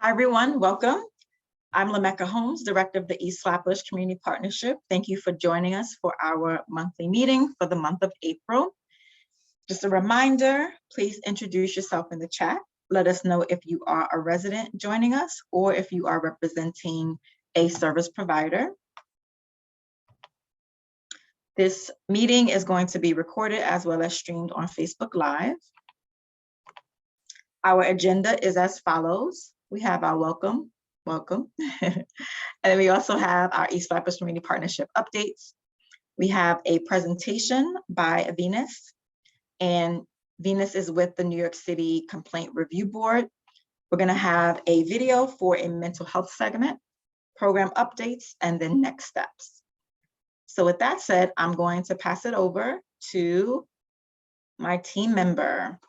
Hi, everyone. Welcome. I'm Lamecca Holmes, Director of the East Flatbush Community Partnership. Thank you for joining us for our monthly meeting for the month of April. Just a reminder, please introduce yourself in the chat. Let us know if you are a resident joining us or if you are representing a service provider. This meeting is going to be recorded as well as streamed on Facebook Live. Our agenda is as follows. We have our welcome. And we also have our East Flatbush Community Partnership updates. We have a presentation by Venus, and Venus is with the New York City Complaint Review Board. We're gonna have a video for a mental health segment, program updates, and then next steps. So with that said, I'm going to pass it over to my team member.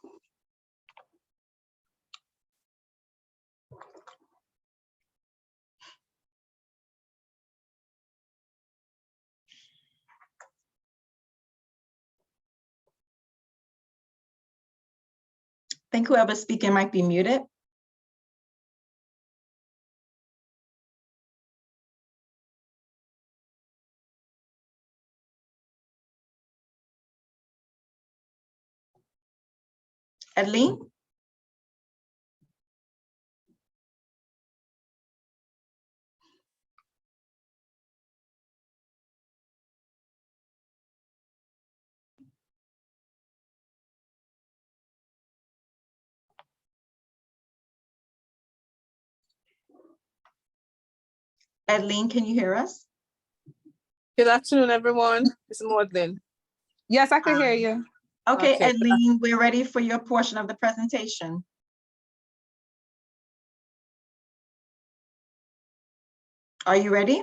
I think whoever's speaking might be muted. Edleen? Edleen, can you hear us? Good afternoon, everyone. It's Maudlin. Yes, I can hear you. Okay, Edleen, we're ready for your portion of the presentation. Are you ready?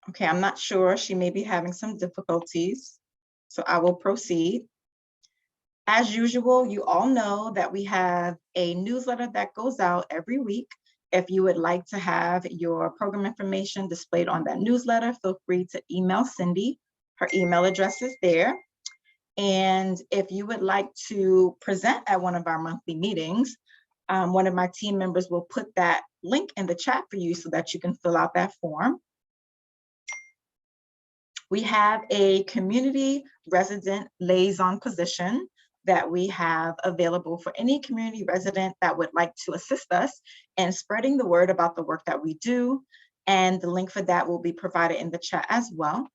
Okay, I'm not sure. She may be having some difficulties, so I will proceed. As usual, you all know that we have a newsletter that goes out every week. If you would like to have your program information displayed on that newsletter, feel free to email Cindy. Her email address is there. And if you would like to present at one of our monthly meetings, one of my team members will put that link in the chat for you so that you can fill out that form. We have a community resident liaison position that we have available for any community resident that would like to assist us in spreading the word about the work that we do. And the link for that will be provided in the chat as well.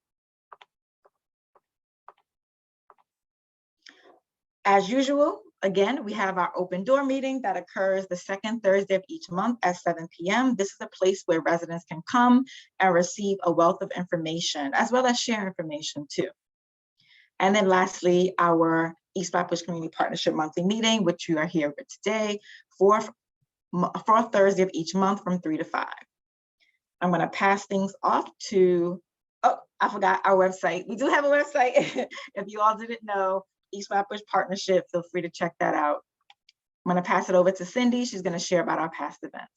As usual, again, we have our open door meeting that occurs the second Thursday of each month at 7 p.m. This is a place where residents can come and receive a wealth of information, as well as share information too. And then lastly, our East Flatbush Community Partnership monthly meeting, which you are here for today, for Thursday of each month from 3 to 5. I'm gonna pass things off to, oh, I forgot our website. We do have a website. If you all didn't know, East Flatbush Partnership, feel free to check that out. I'm gonna pass it over to Cindy. She's gonna share about our past events.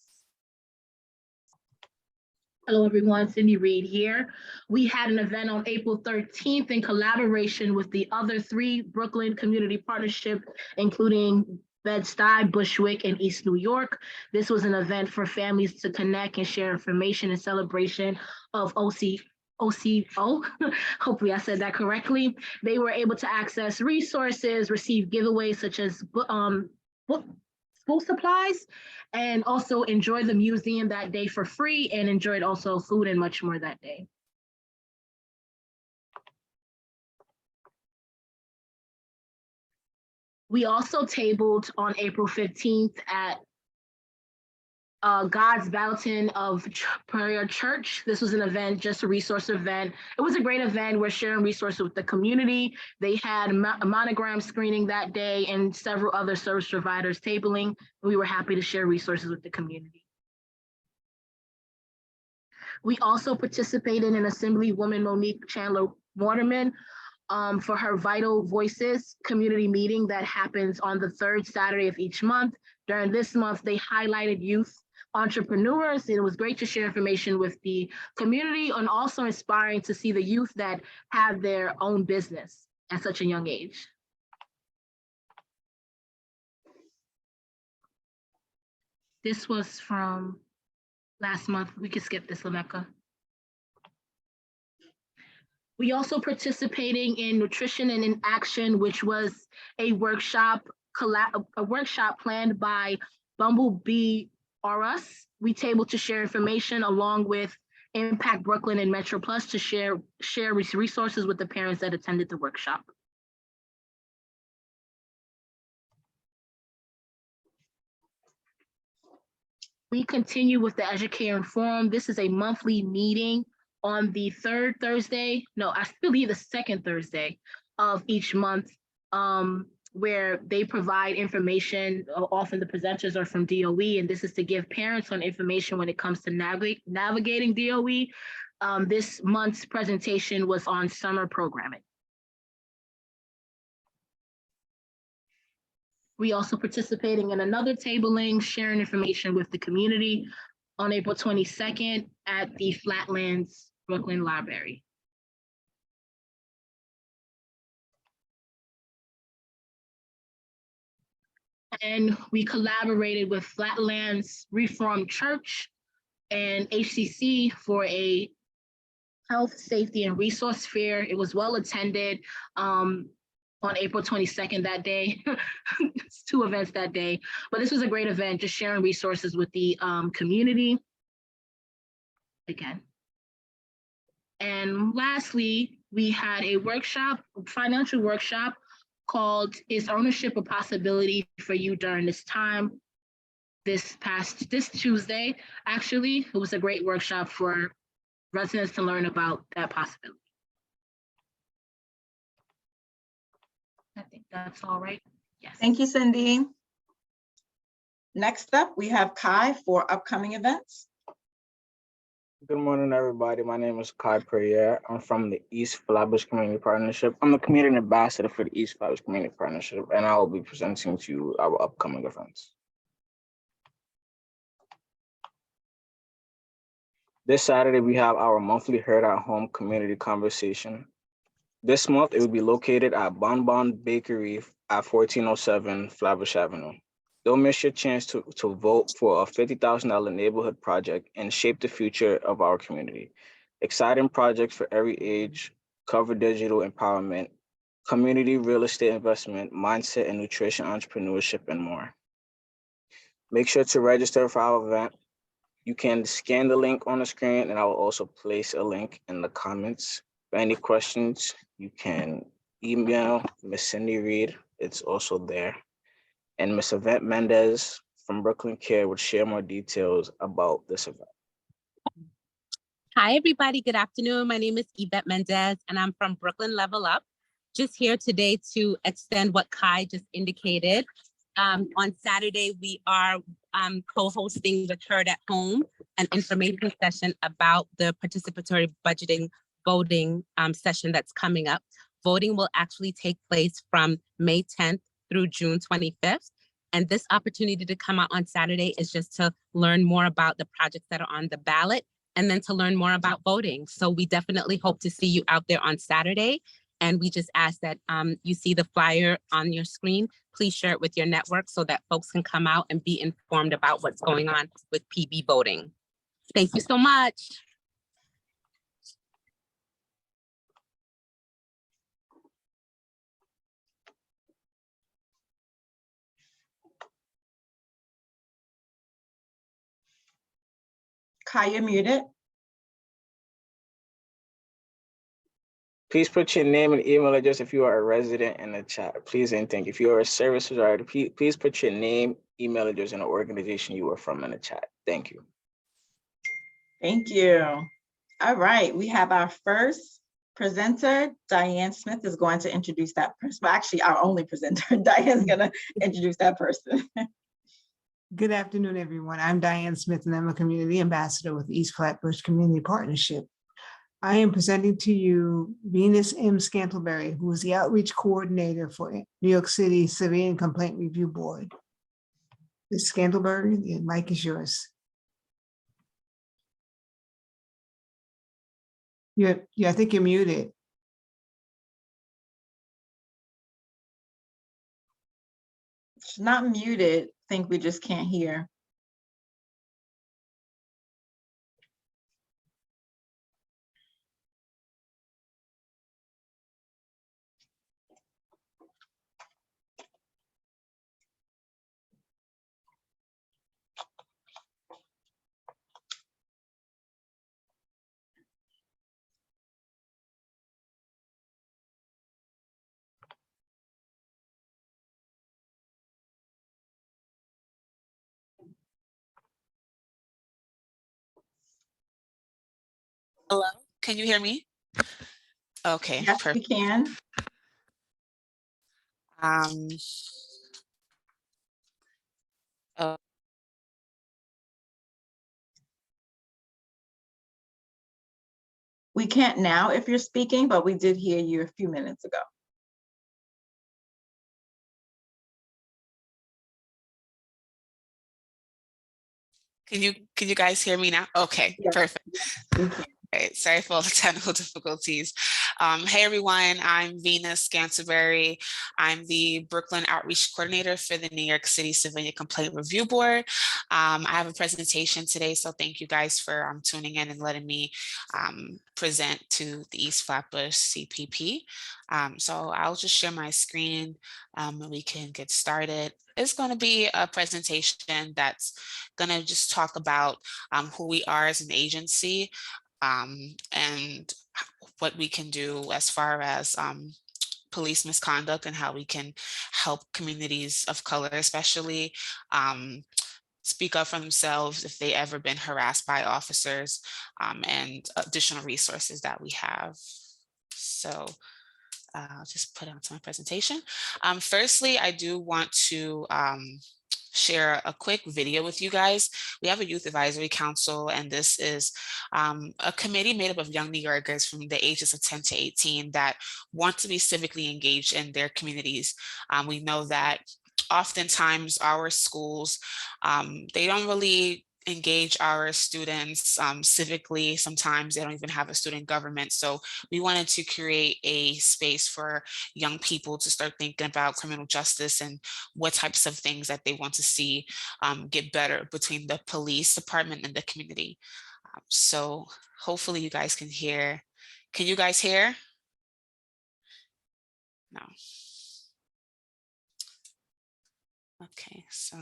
Hello, everyone. Cindy Reed here. We had an event on April 13th in collaboration with the other 3 Brooklyn Community Partnership, including Bed-Stuy, Bushwick, and East New York. This was an event for families to connect and share information in celebration of OCO, hopefully I said that correctly. They were able to access resources, receive giveaways such as school supplies, and also enjoy the museum that day for free, and enjoyed also food and much more that day. We also tabled on April 15th at God's Bountain of Prayer Church. This was an event, just a resource event. It was a great event. We're sharing resources with the community. They had a monogram screening that day and several other service providers tabling. We were happy to share resources with the community. We also participated in Assemblywoman Monique Chandler Waterman for her Vital Voices community meeting that happens on the 3rd Saturday of each month. During this month, they highlighted youth entrepreneurs. It was great to share information with the community and also inspiring to see the youth that have their own business at such a young age. This was from last month. We could skip this, Lameka. We also participating in Nutrition and in Action, which was a workshop planned by Bumblebee R Us. We tabled to share information along with Impact Brooklyn and Metro Plus to share resources with the parents that attended the workshop. We continue with the Educator Forum. This is a monthly meeting on the third Thursday, no, I believe the second Thursday of each month, where they provide information. Often the presenters are from DOE, and this is to give parents on information when it comes to navigating DOE. This month's presentation was on summer programming. We also participating in another tabling, sharing information with the community on April 22nd at the Flatlands Brooklyn Library. And we collaborated with Flatlands Reformed Church and HCC for a health, safety, and resource fair. It was well attended on April 22nd that day. It's 2 events that day, but this was a great event, just sharing resources with the community. Again. And lastly, we had a workshop, financial workshop called Is Ownership a Possibility for You During This Time? This Tuesday, actually. It was a great workshop for residents to learn about that possibility. I think that's all right. Yes. Thank you, Cindy. Next up, we have Kai for upcoming events. Good morning, everybody. My name is Kai Perrier. I'm from the East Flatbush Community Partnership. I'm the community ambassador for the East Flatbush Community Partnership, and I will be presenting to you our upcoming events. This Saturday, we have our monthly Heard at Home community conversation. This month, it will be located at Bon Bon Bakery at 1407 Flatbush Avenue. Don't miss your chance to vote for a $50,000 neighborhood project and shape the future of our community. Exciting projects for every age, cover digital empowerment, community real estate investment, mindset and nutrition entrepreneurship, and more. Make sure to register for our event. You can scan the link on the screen, and I will also place a link in the comments. For any questions, you can email Miss Cindy Reed. It's also there. And Ms. Yvette Mendez from Brooklyn Care would share more details about this event. Hi, everybody. Good afternoon. My name is Yvette Mendez, and I'm from Brooklyn Level Up. Just here today to extend what Kai just indicated. On Saturday, we are co-hosting the Heard at Home, an information session about the participatory budgeting voting session that's coming up. Voting will actually take place from May 10th through June 25th. And this opportunity to come out on Saturday is just to learn more about the projects that are on the ballot and then to learn more about voting. So we definitely hope to see you out there on Saturday. And we just ask that you see the flyer on your screen. Please share it with your network so that folks can come out and be informed about what's going on with PB voting. Thank you so much. Kai, you're muted. Please put your name and email address if you are a resident in the chat. Please and thank you. If you are a service provider, please put your name, email address, and the organization you are from in the chat. Thank you. Thank you. All right, we have our first presenter. Diane Smith is going to introduce that person. Well, actually, our only presenter. Diane's gonna introduce that person. Good afternoon, everyone. I'm Diane Smith, and I'm a community ambassador with East Flatbush Community Partnership. I am presenting to you Venus M. Scantleberry, who is the outreach coordinator for New York City Civilian Complaint Review Board. Ms. Scantleberry, the mic is yours. I think you're muted. She's not muted. I think we just can't hear. Hello, can you hear me? Okay, Yes, we perfect. can. Um, uh, We can't now if you're speaking, but we did hear you a few minutes ago. can you guys hear me now? Okay, Yes, perfect. we can. Right, sorry for all the technical difficulties. Hey everyone, I'm Venus Scantlebury. I'm the Brooklyn Outreach Coordinator for the New York City Civilian Complaint Review Board. I have a presentation today, so thank you guys for tuning in and letting me present to the East Flatbush CPP. So I'll just share my screen and we can get started. It's going to be a presentation that's going to just talk about who we are as an agency, and what we can do as far as police misconduct and how we can help communities of color, especially, speak up for themselves if they ever been harassed by officers, and additional resources that we have. So I'll just put onto my presentation. Firstly, I do want to share a quick video with you guys. We have a youth advisory council, and this is a committee made up of young New Yorkers from the ages of 10 to 18 that want to be civically engaged in their communities. We know that oftentimes our schools, they don't really engage our students civically. Sometimes they don't even have a student government. So we wanted to create a space for young people to start thinking about criminal justice and what types of things that they want to see get better between the police department and the community. So hopefully you guys can hear. Can you guys hear? No. Okay, so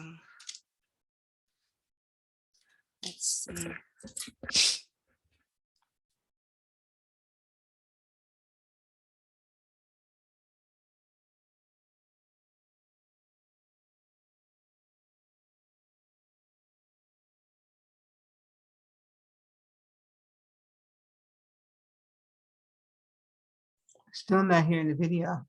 let's see. Still not hearing the video.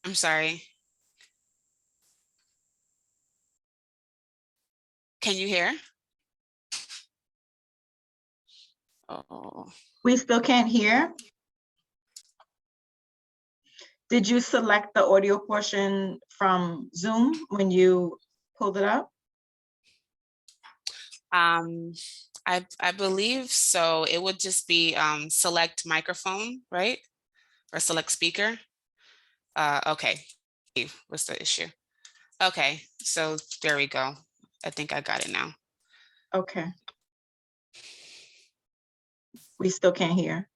I'm sorry. Can you hear? Oh, We still can't hear. Did you select the audio portion from Zoom when you pulled it up? I believe so. It would just be select microphone, right? Or select speaker. Okay. What's the issue? Okay, so there we go. I think I got it now. Okay. We still can't hear.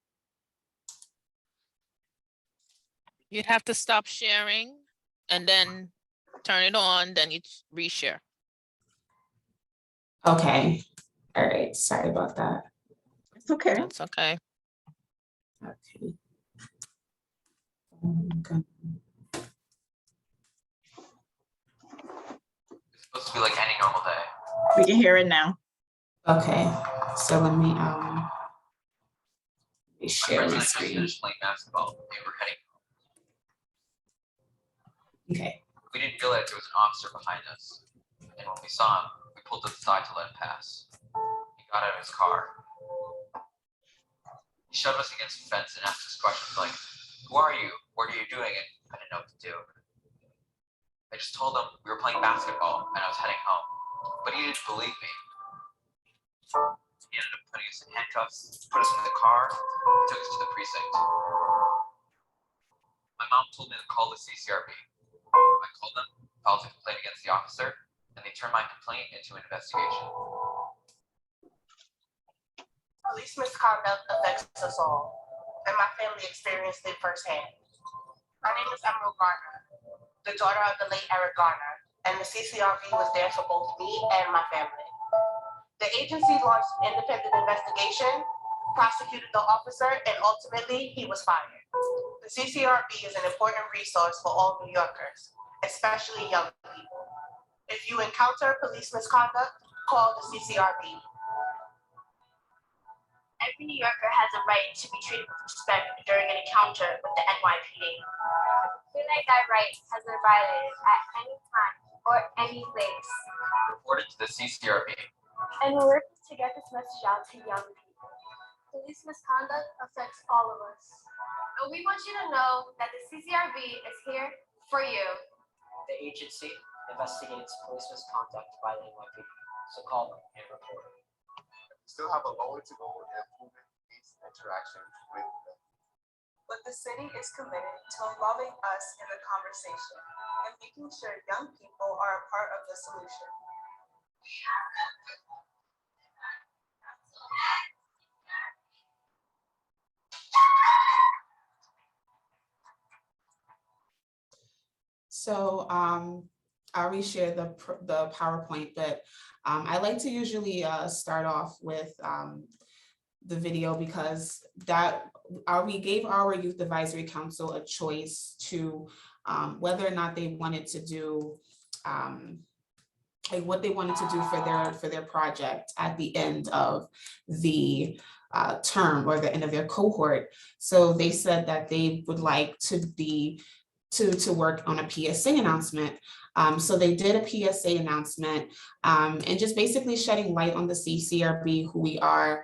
You have to stop sharing and then turn it on, then you reshare. Okay. All right. Sorry about that. It's okay. That's okay. Okay. It's supposed to be like any normal day. We can hear it now. Okay. So let me My share friends my and I just screen. finished playing basketball. They were heading. Okay. We didn't realize there was an officer behind us. And when we saw him, we pulled to the side to let him pass. He got out of his car. He shoved us against the fence and asked us questions like, "Who are you? What are you doing?" And I didn't know what to do. I just told him we were playing basketball and I was heading home, but he didn't believe me. He ended up putting us in handcuffs, put us in the car, and took us to the precinct. My mom told me to call the CCRB. I called them, filed a complaint against the officer, and they turned my complaint into an investigation. Police misconduct affects us all, and my family experienced it firsthand. My name is Emerald Garner, the daughter of the late Eric Garner, and the CCRB was there for both me and my family. The agency launched an independent investigation, prosecuted the officer, and ultimately he was fired. The CCRB is an important resource for all New Yorkers, especially young people. If you encounter police misconduct, call the CCRB. Every New Yorker has a right to be treated with respect during an encounter with the NYPD. Feel like that right has been violated at any time or any place. Reported to the CCRB. And we're working to get this message out to young people. Police misconduct affects all of us. And we want you to know that the CCRB is here for you. The agency investigates police misconduct by the NYPD, so call them and report it. We still have a long way to go in improving these interactions with them. But the city is committed to involving us in the conversation and making sure young people are a part of the solution. So I'll reshare the PowerPoint, but I like to usually start off with the video because we gave our Youth Advisory Council a choice to whether or not they wanted to do like what they wanted to do for their project at the end of the term or the end of their cohort. So they said that they would like to work on a PSA announcement. So they did a PSA announcement and just basically shedding light on the CCRB, who we are,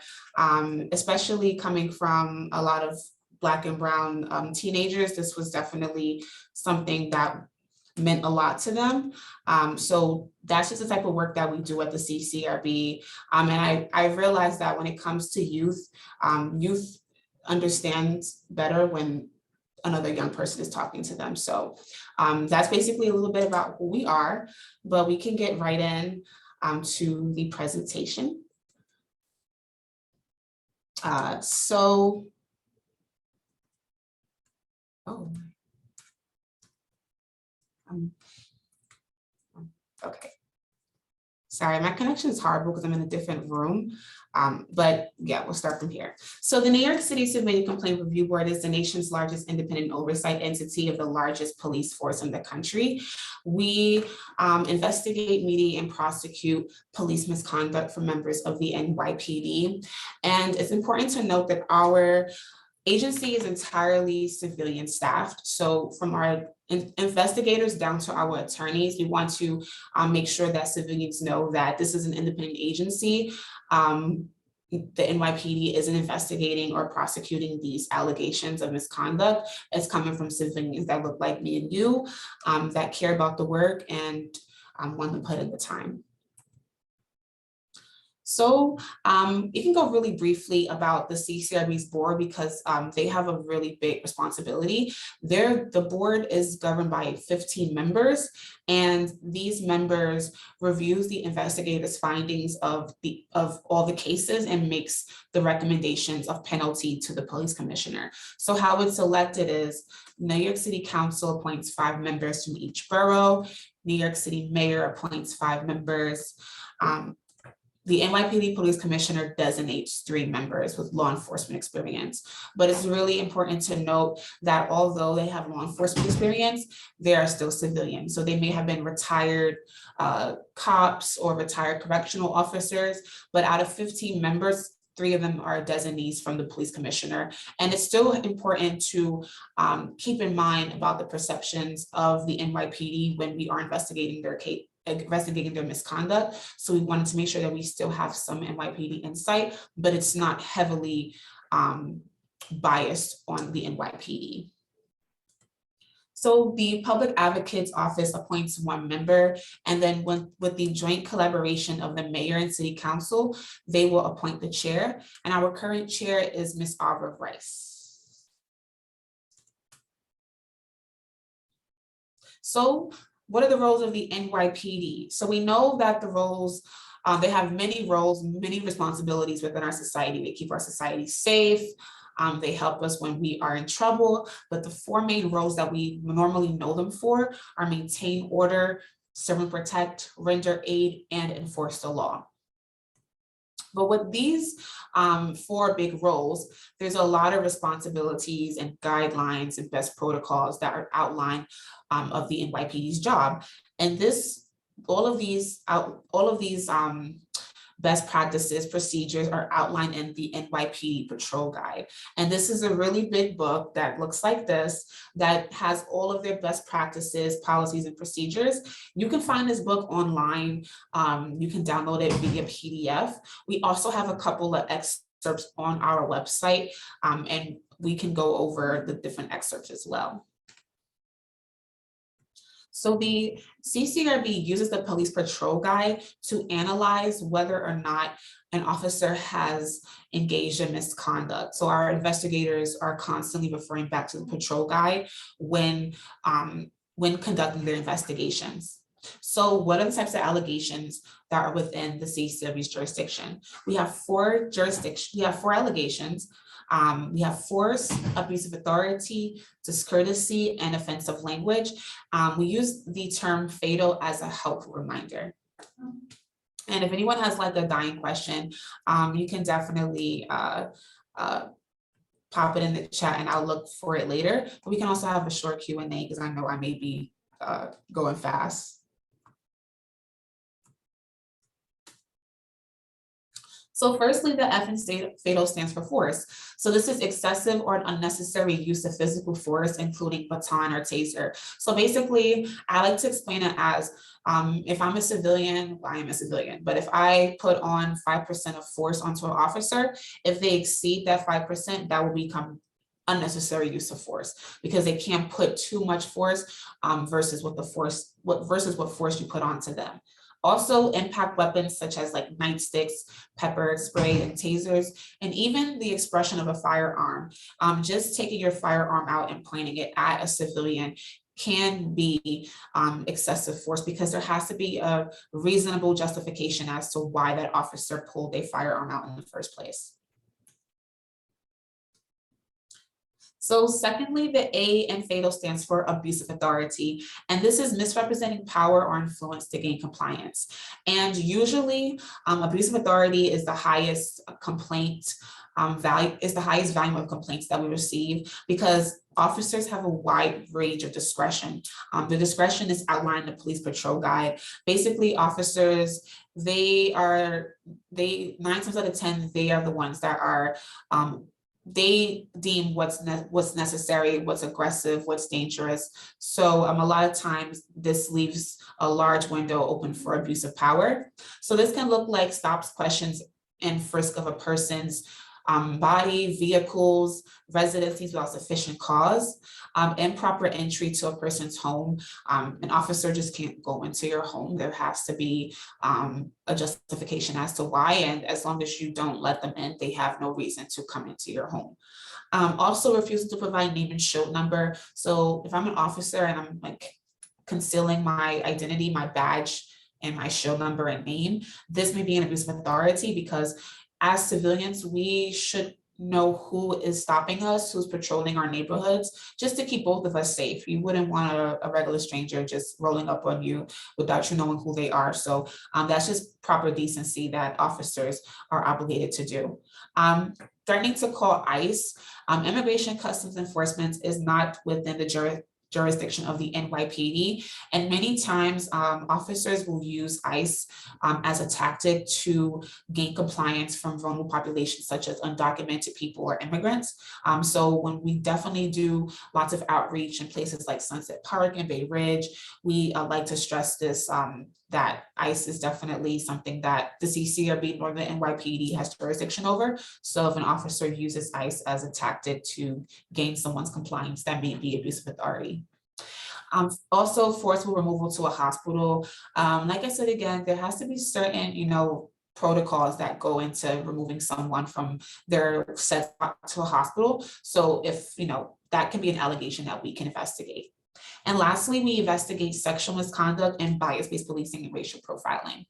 especially coming from a lot of Black and Brown teenagers. This was definitely something that meant a lot to them. So that's just the type of work that we do at the CCRB. And I realized that when it comes to youth, youth understands better when another young person is talking to them. So that's basically a little bit about who we are, but we can get right in to the presentation. Okay. Sorry, my connection is horrible because I'm in a different room. But yeah, we'll start from here. So the New York City Civilian Complaint Review Board is the nation's largest independent oversight entity of the largest police force in the country. We investigate, mediate, and prosecute police misconduct for members of the NYPD. And it's important to note that our agency is entirely civilian staffed. So from our investigators down to our attorneys, we want to make sure that civilians know that this is an independent agency. The NYPD isn't investigating or prosecuting these allegations of misconduct. It's coming from civilians that look like me and you, that care about the work and want to put in the time. So you can go really briefly about the CCRB's board because they have a really big responsibility. The board is governed by 15 members, and these members reviews the investigators' findings of all the cases and makes the recommendations of penalty to the police commissioner. So how it's selected is New York City Council appoints 5 members from each borough. New York City Mayor appoints 5 members. The NYPD Police Commissioner designates 3 members with law enforcement experience. But it's really important to note that although they have law enforcement experience, they are still civilians. So they may have been retired cops or retired correctional officers, but out of 15 members, 3 of them are designees from the police commissioner. And it's still important to keep in mind about the perceptions of the NYPD when we are investigating their misconduct. So we wanted to make sure that we still have some NYPD insight, but it's not heavily biased on the NYPD. So the Public Advocate's Office appoints one member, and then with the joint collaboration of the mayor and city council, they will appoint the chair. And our current chair is Ms. Aubrey Rice. So what are the roles of the NYPD? So we know that the roles, they have many roles, many responsibilities within our society. They keep our society safe. They help us when we are in trouble, but the four main roles that we normally know them for are maintain order, serve and protect, render aid, and enforce the law. But with these four big roles, there's a lot of responsibilities and guidelines and best protocols that are outlined of the NYPD's job. And all of these best practices, procedures are outlined in the NYPD Patrol Guide. And this is a really big book that looks like this, that has all of their best practices, policies, and procedures. You can find this book online. You can download it via PDF. We also have a couple of excerpts on our website, and we can go over the different excerpts as well. So the CCRB uses the Police Patrol Guide to analyze whether or not an officer has engaged in misconduct. So our investigators are constantly referring back to the Patrol Guide when conducting their investigations. So what are the types of allegations that are within the CCRB's jurisdiction? We have four allegations. We have force, abuse of authority, discourtesy, and offensive language. We use the term fatal as a helpful reminder. And if anyone has like a dying question, you can definitely pop it in the chat and I'll look for it later. But we can also have a short Q&A because I know I may be going fast. So firstly, the F in fatal stands for force. So this is excessive or unnecessary use of physical force, including baton or taser. So basically, I like to explain it as, if I'm a civilian, well, I am a civilian, but if I put on 5% of force onto an officer, if they exceed that 5%, that will become unnecessary use of force because they can't put too much force versus what force you put onto them. Also, impact weapons such as like nightsticks, pepper spray, and tasers, and even the expression of a firearm. Just taking your firearm out and pointing it at a civilian can be excessive force because there has to be a reasonable justification as to why that officer pulled a firearm out in the first place. So secondly, the A in fatal stands for abuse of authority. And this is misrepresenting power or influence to gain compliance. And usually abuse of authority is the highest complaint value, is the highest volume of complaints that we receive because officers have a wide range of discretion. The discretion is outlined in the Police Patrol Guide. Basically, officers, 9 times out of 10, they are the ones that are they deem what's necessary, what's aggressive, what's dangerous. So a lot of times this leaves a large window open for abuse of power. So this can look like stops, questions, and frisk of a person's body, vehicles, residencies without sufficient cause, improper entry to a person's home. An officer just can't go into your home. There has to be a justification as to why, and as long as you don't let them in, they have no reason to come into your home. Also, refusal to provide name and shield number. So if I'm an officer and I'm like concealing my identity, my badge, and my shield number and name, this may be an abuse of authority because as civilians, we should know who is stopping us, who's patrolling our neighborhoods, just to keep both of us safe. You wouldn't want a regular stranger just rolling up on you without you knowing who they are. So that's just proper decency that officers are obligated to do. Threatening to call ICE, Immigration Customs Enforcement is not within the jurisdiction of the NYPD. And many times officers will use ICE as a tactic to gain compliance from vulnerable populations such as undocumented people or immigrants. So when we definitely do lots of outreach in places like Sunset Park and Bay Ridge, we like to stress this, that ICE is definitely something that the CCRB nor the NYPD has jurisdiction over. So if an officer uses ICE as a tactic to gain someone's compliance, that may be abuse of authority. Also forceful removal to a hospital. Like I said, again, there has to be certain, protocols that go into removing someone from their set spot to a hospital. So if, that can be an allegation that we can investigate. And lastly, we investigate sexual misconduct and bias-based policing and racial profiling.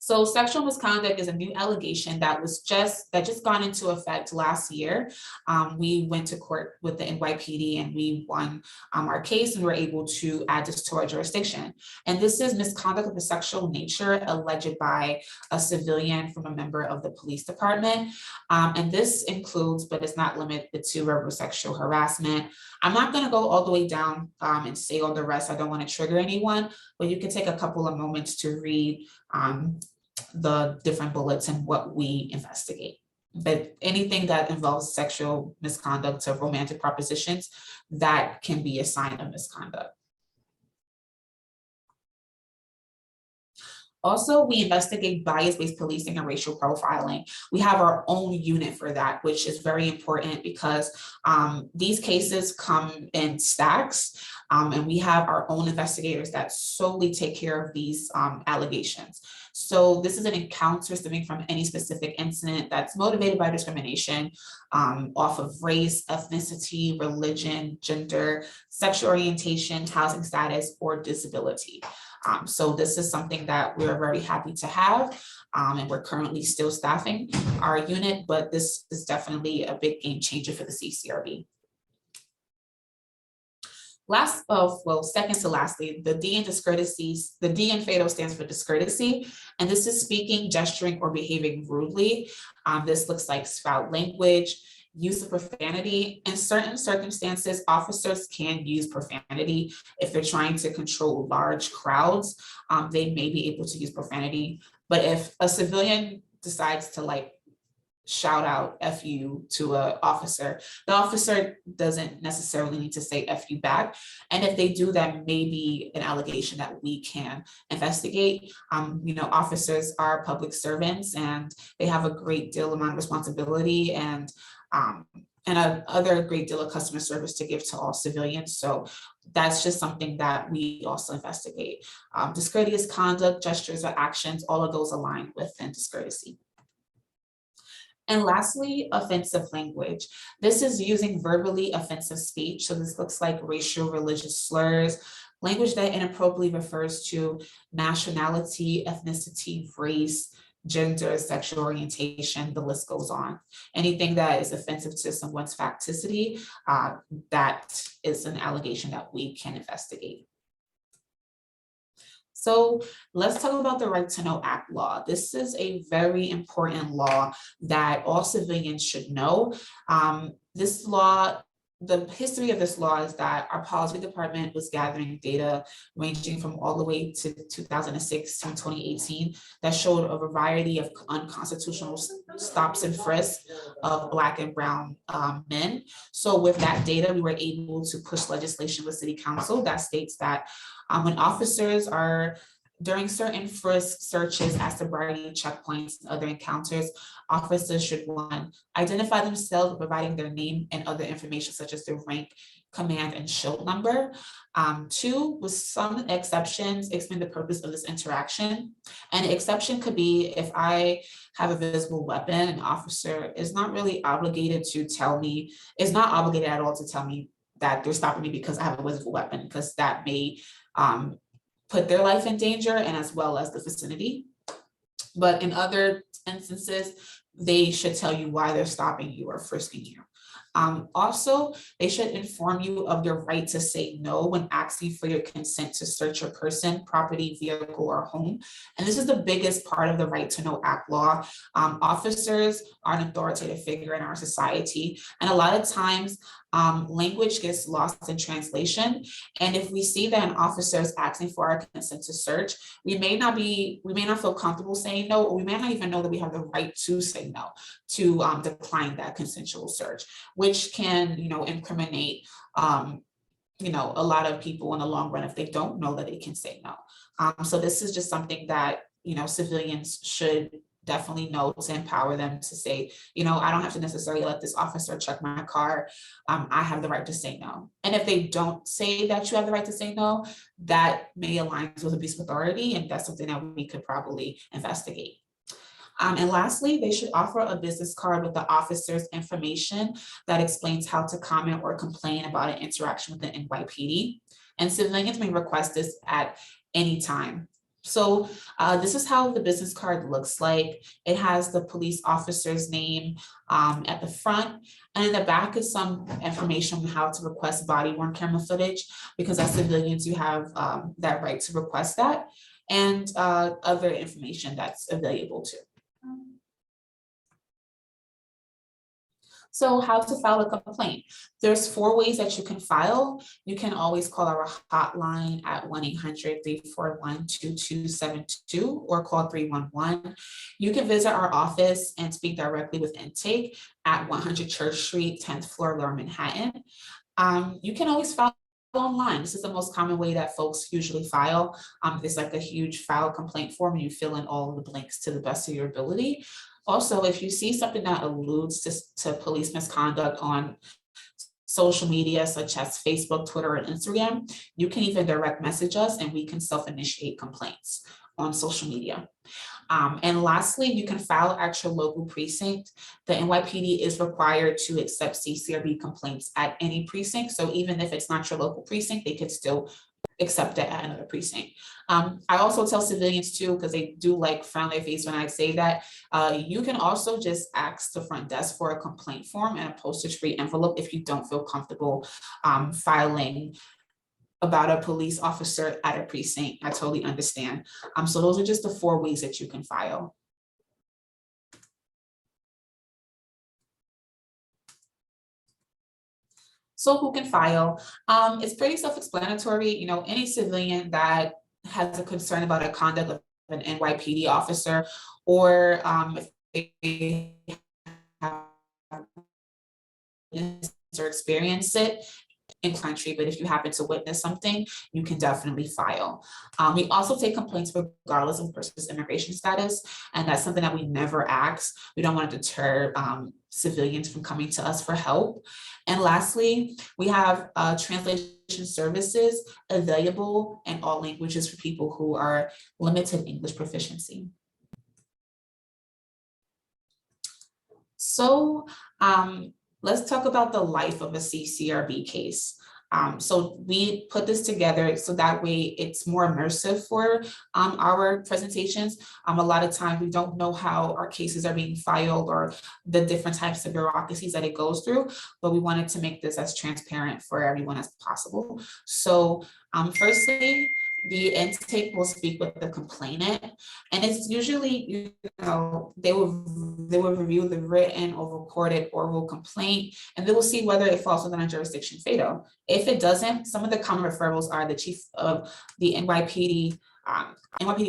So sexual misconduct is a new allegation that just gone into effect last year. We went to court with the NYPD and we won our case and were able to add this to our jurisdiction. And this is misconduct of a sexual nature alleged by a civilian from a member of the police department. And this includes, but it's not limited to, verbal sexual harassment. I'm not going to go all the way down and say all the rest. I don't want to trigger anyone, but you can take a couple of moments to read the different bullets and what we investigate. But anything that involves sexual misconduct to romantic propositions, that can be a sign of misconduct. Also, we investigate bias-based policing and racial profiling. We have our own unit for that, which is very important because these cases come in stacks, and we have our own investigators that solely take care of these allegations. So this is an encounter stemming from any specific incident that's motivated by discrimination off of race, ethnicity, religion, gender, sexual orientation, housing status, or disability. So this is something that we're very happy to have, and we're currently still staffing our unit, but this is definitely a big game changer for the CCRB. Second to lastly, the D in discourtesies, the D in fatal stands for discourtesy, and this is speaking, gesturing, or behaving rudely. This looks like foul language, use of profanity. In certain circumstances, officers can use profanity. If they're trying to control large crowds, they may be able to use profanity. But if a civilian decides to shout out F you to an officer, the officer doesn't necessarily need to say F you back. And if they do, that may be an allegation that we can investigate. Officers are public servants and they have a great deal amount of responsibility and other great deal of customer service to give to all civilians. So that's just something that we also investigate. Discourteous conduct, gestures, or actions, all of those align within discourtesy. And lastly, offensive language. This is using verbally offensive speech. So this looks like racial, religious slurs, language that inappropriately refers to nationality, ethnicity, race, gender, sexual orientation, the list goes on. Anything that is offensive to someone's facticity, that is an allegation that we can investigate. So let's talk about the Right to Know Act law. This is a very important law that all civilians should know. This law, the history of this law is that our policy department was gathering data ranging from all the way to 2006 to 2018 that showed a variety of unconstitutional stops and frisks of Black and Brown men. So with that data, we were able to push legislation with City Council that states that when officers are during certain frisk searches at sobriety checkpoints and other encounters, officers should, one, identify themselves, providing their name and other information such as their rank, command, and shield number. Two, with some exceptions, explain the purpose of this interaction. And the exception could be if I have a visible weapon, an officer is not really obligated to tell me, is not obligated at all to tell me that they're stopping me because I have a visible weapon, because that may put their life in danger and as well as the vicinity. But in other instances, they should tell you why they're stopping you or frisking you. Also, they should inform you of your right to say no when asking for your consent to search your person, property, vehicle, or home. And this is the biggest part of the Right to Know Act law. Officers are an authoritative figure in our society, and a lot of times language gets lost in translation. And if we see that an officer is asking for our consent to search, we may not feel comfortable saying no, or we may not even know that we have the right to say no, to decline that consensual search, which can, incriminate, a lot of people in the long run if they don't know that they can say no. So this is just something that, civilians should definitely know to empower them to say, you know, I don't have to necessarily let this officer check my car. I have the right to say no. And if they don't say that you have the right to say no, that may align with abuse of authority, and that's something that we could probably investigate. And lastly, they should offer a business card with the officer's information that explains how to comment or complain about an interaction with the NYPD. And civilians may request this at any time. So this is how the business card looks like. It has the police officer's name at the front, and in the back is some information on how to request body-worn camera footage, because as civilians, you have that right to request that, and other information that's available too. So how to file a complaint? There's 4 ways that you can file. You can always call our hotline at 1-800-341-2272 or call 311. You can visit our office and speak directly with intake at 100 Church Street, 10th floor, Lower Manhattan. You can always file online. This is the most common way that folks usually file. It's like a huge file complaint form, and you fill in all of the blanks to the best of your ability. Also, if you see something that alludes to police misconduct on social media, such as Facebook, Twitter, and Instagram, you can even direct message us and we can self-initiate complaints on social media. And lastly, you can file at your local precinct. The NYPD is required to accept CCRB complaints at any precinct. So even if it's not your local precinct, they could still accept it at another precinct. I also tell civilians too, because they do like frown their face when I say that, you can also just ask the front desk for a complaint form and a postage-free envelope if you don't feel comfortable filing about a police officer at a precinct. I totally understand. So those are just the 4 ways that you can file. So who can file? It's pretty self-explanatory. You know, any civilian that has a concern about the conduct of an NYPD officer, or if they have or experience it in country, but if you happen to witness something, you can definitely file. We also take complaints regardless of a person's immigration status, and that's something that we never ask. We don't want to deter civilians from coming to us for help. And lastly, we have translation services available in all languages for people who are limited English proficiency. So let's talk about the life of a CCRB case. So we put this together so that way it's more immersive for our presentations. A lot of times we don't know how our cases are being filed or the different types of bureaucracies that it goes through, but we wanted to make this as transparent for everyone as possible. So firstly, the intake will speak with the complainant, and it's usually, you know, they will review the written or recorded oral complaint, and they will see whether it falls within a jurisdiction fatal. If it doesn't, some of the common referrals are the chief of the NYPD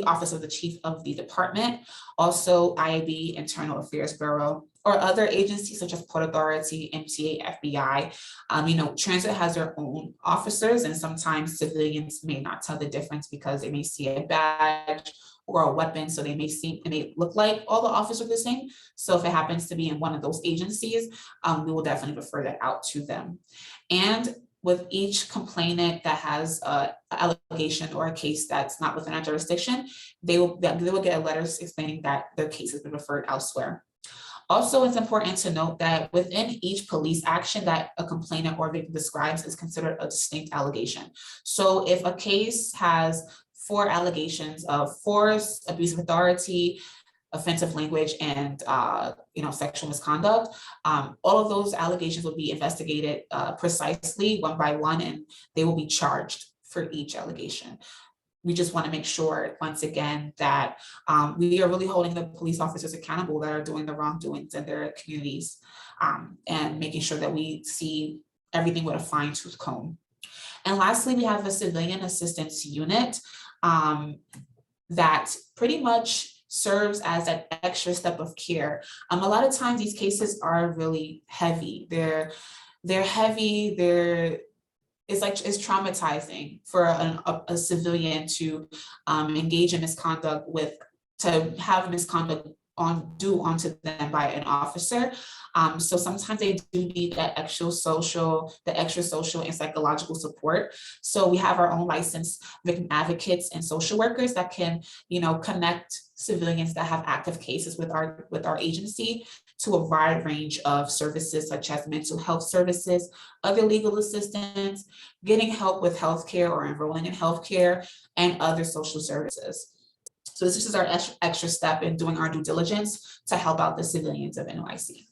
Office of the Chief of the Department, also IAB, Internal Affairs Bureau, or other agencies such as Port Authority, MTA, FBI. You know, transit has their own officers, and sometimes civilians may not tell the difference because they may see a badge or a weapon, so they may look like all the officers are the same. So if it happens to be in one of those agencies, we will definitely refer that out to them. And with each complainant that has an allegation or a case that's not within our jurisdiction, they will get a letter explaining that their case has been referred elsewhere. Also, it's important to note that within each police action that a complainant or victim describes is considered a distinct allegation. So if a case has 4 allegations of force, abuse of authority, offensive language, and you know, sexual misconduct, all of those allegations will be investigated precisely one by one, and they will be charged for each allegation. We just want to make sure, once again, that we are really holding the police officers accountable that are doing the wrongdoings in their communities, and making sure that we see everything with a fine-tooth comb. And lastly, we have a civilian assistance unit that pretty much serves as an extra step of care. A lot of times these cases are really heavy. They're heavy, it's traumatizing for a civilian to engage in misconduct to have misconduct due onto them by an officer. So sometimes they do need that extra social and psychological support. So we have our own licensed victim advocates and social workers that can, connect civilians that have active cases with our agency to a wide range of services such as mental health services, other legal assistance, getting help with healthcare or enrolling in healthcare, and other social services. So this is our extra step in doing our due diligence to help out the civilians of NYC.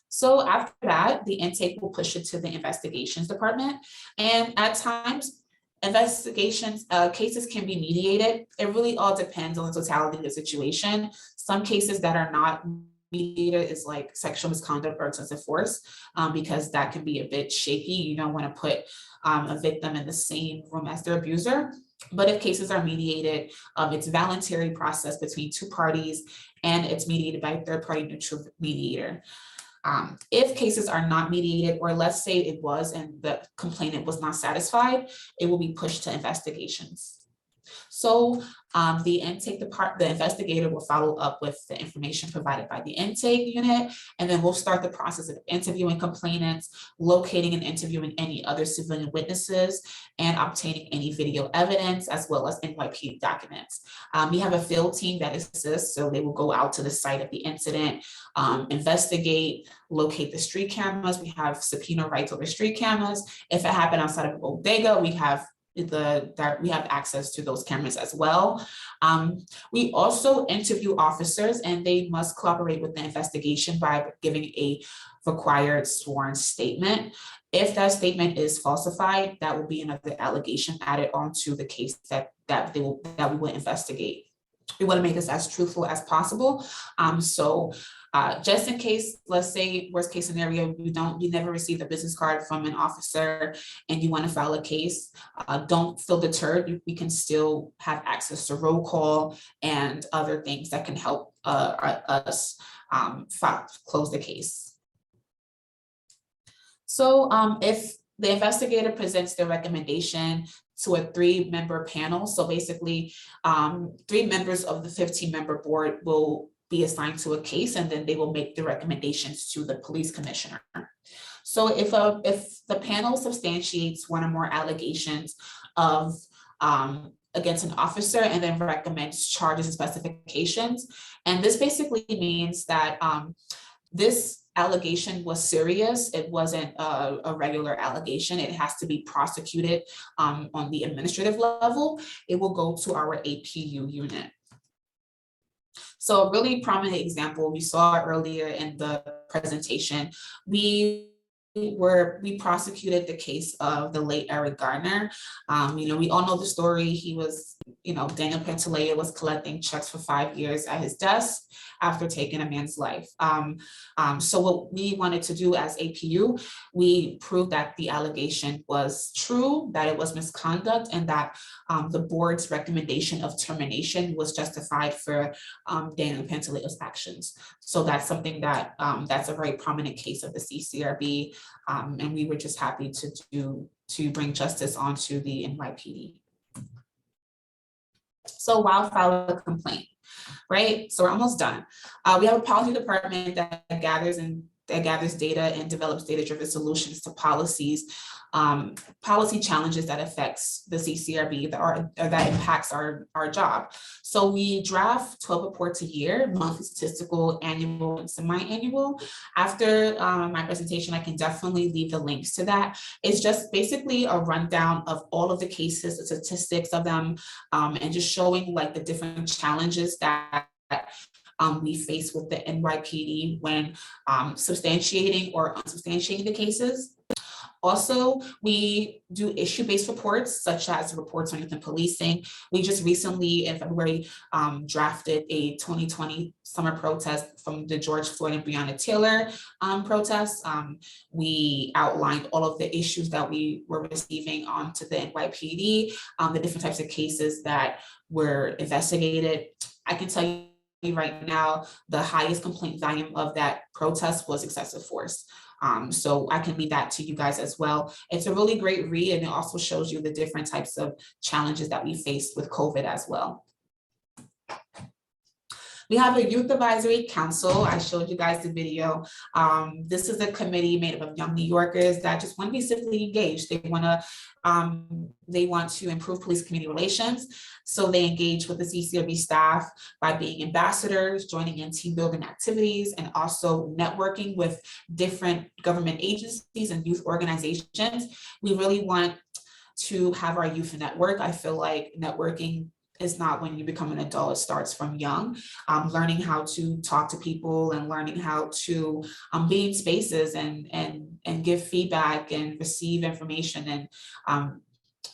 So after that, the intake will push it to the investigations department. And at times, investigations, cases can be mediated. It really all depends on the totality of the situation. Some cases that are not mediated is like sexual misconduct or excessive force, because that can be a bit shaky. You don't want to put a victim in the same room as their abuser. But if cases are mediated, it's a voluntary process between two parties, and it's mediated by a third-party neutral mediator. If cases are not mediated, or let's say it was and the complainant was not satisfied, it will be pushed to investigations. So the investigator will follow up with the information provided by the intake unit, and then we'll start the process of interviewing complainants, locating and interviewing any other civilian witnesses, and obtaining any video evidence, as well as NYPD documents. We have a field team that assists, so they will go out to the site of the incident, investigate, locate the street cameras. We have subpoena rights over street cameras. If it happened outside of a bodega, we have access to those cameras as well. We also interview officers, and they must cooperate with the investigation by giving a required sworn statement. If that statement is falsified, that will be another allegation added onto the case that we will investigate. We want to make this as truthful as possible. Just in case, let's say worst case scenario, you never received a business card from an officer and you want to file a case, don't feel deterred. We can still have access to roll call and other things that can help us close the case. So if the investigator presents their recommendation to a 3-member panel, so basically 3 members of the 15-member board will be assigned to a case, and then they will make the recommendations to the police commissioner. So if the panel substantiates one or more allegations of against an officer and then recommends charges and specifications, and this basically means that this allegation was serious. It wasn't a regular allegation. It has to be prosecuted on the administrative level. It will go to our APU unit. So a really prominent example we saw earlier in the presentation, we prosecuted the case of the late Eric Garner. We all know the story. He was, Daniel Pantaleo was collecting checks for 5 years at his desk after taking a man's life. So what we wanted to do as APU, we proved that the allegation was true, that it was misconduct, and that the board's recommendation of termination was justified for Daniel Pantaleo's actions. So that's something that that's a very prominent case of the CCRB, and we were just happy to bring justice onto the NYPD. So why file a complaint, right? So we're almost done. We have a policy department that gathers data and develops data-driven solutions to policy challenges that affects the CCRB that impacts our job. So we draft 12 reports a year, monthly, statistical, annual, and semi-annual. After my presentation, I can definitely leave the links to that. It's just basically a rundown of all of the cases, the statistics of them, and just showing like the different challenges that we face with the NYPD when substantiating or unsubstantiating the cases. Also, we do issue-based reports, such as reports on youth and policing. We just recently, in February, drafted a 2020 summer protest from the George Floyd and Breonna Taylor protests. We outlined all of the issues that we were receiving onto the NYPD, the different types of cases that were investigated. I can tell you right now, the highest complaint volume of that protest was excessive force. So I can leave that to you guys as well. It's a really great read, and it also shows you the different types of challenges that we faced with COVID as well. We have a Youth Advisory Council. I showed you guys the video. This is a committee made up of young New Yorkers that just want to be civically engaged. They want to improve police community relations. So they engage with the CCRB staff by being ambassadors, joining in team building activities, and also networking with different government agencies and youth organizations. We really want to have our youth network. I feel like networking is not when you become an adult, it starts from young. Learning how to talk to people and learning how to be in spaces and give feedback and receive information and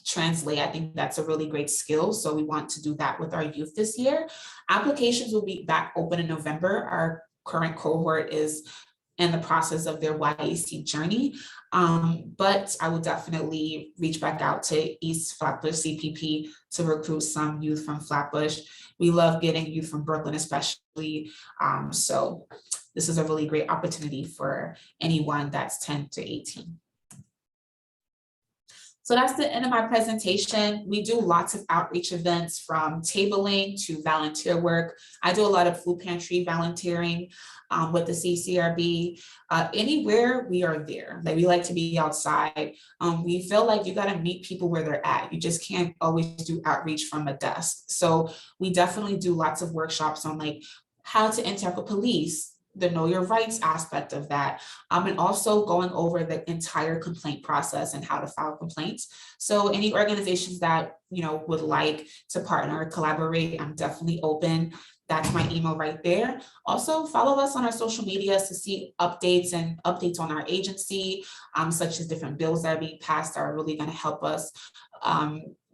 translate. I think that's a really great skill. So we want to do that with our youth this year. Applications will be back open in November. Our current cohort is in the process of their YAC journey. But I will definitely reach back out to East Flatbush CPP to recruit some youth from Flatbush. We love getting youth from Brooklyn, especially. So this is a really great opportunity for anyone that's 10 to 18. So that's the end of my presentation. We do lots of outreach events, from tabling to volunteer work. I do a lot of food pantry volunteering with the CCRB. Anywhere we are there, like we like to be outside. We feel like you got to meet people where they're at. You just can't always do outreach from a desk. So we definitely do lots of workshops on like how to interact with police, the know your rights aspect of that, and also going over the entire complaint process and how to file complaints. So any organizations that would like to partner or collaborate, I'm definitely open. That's my email right there. Also follow us on our social medias to see updates on our agency, such as different bills that are being passed that are really going to help us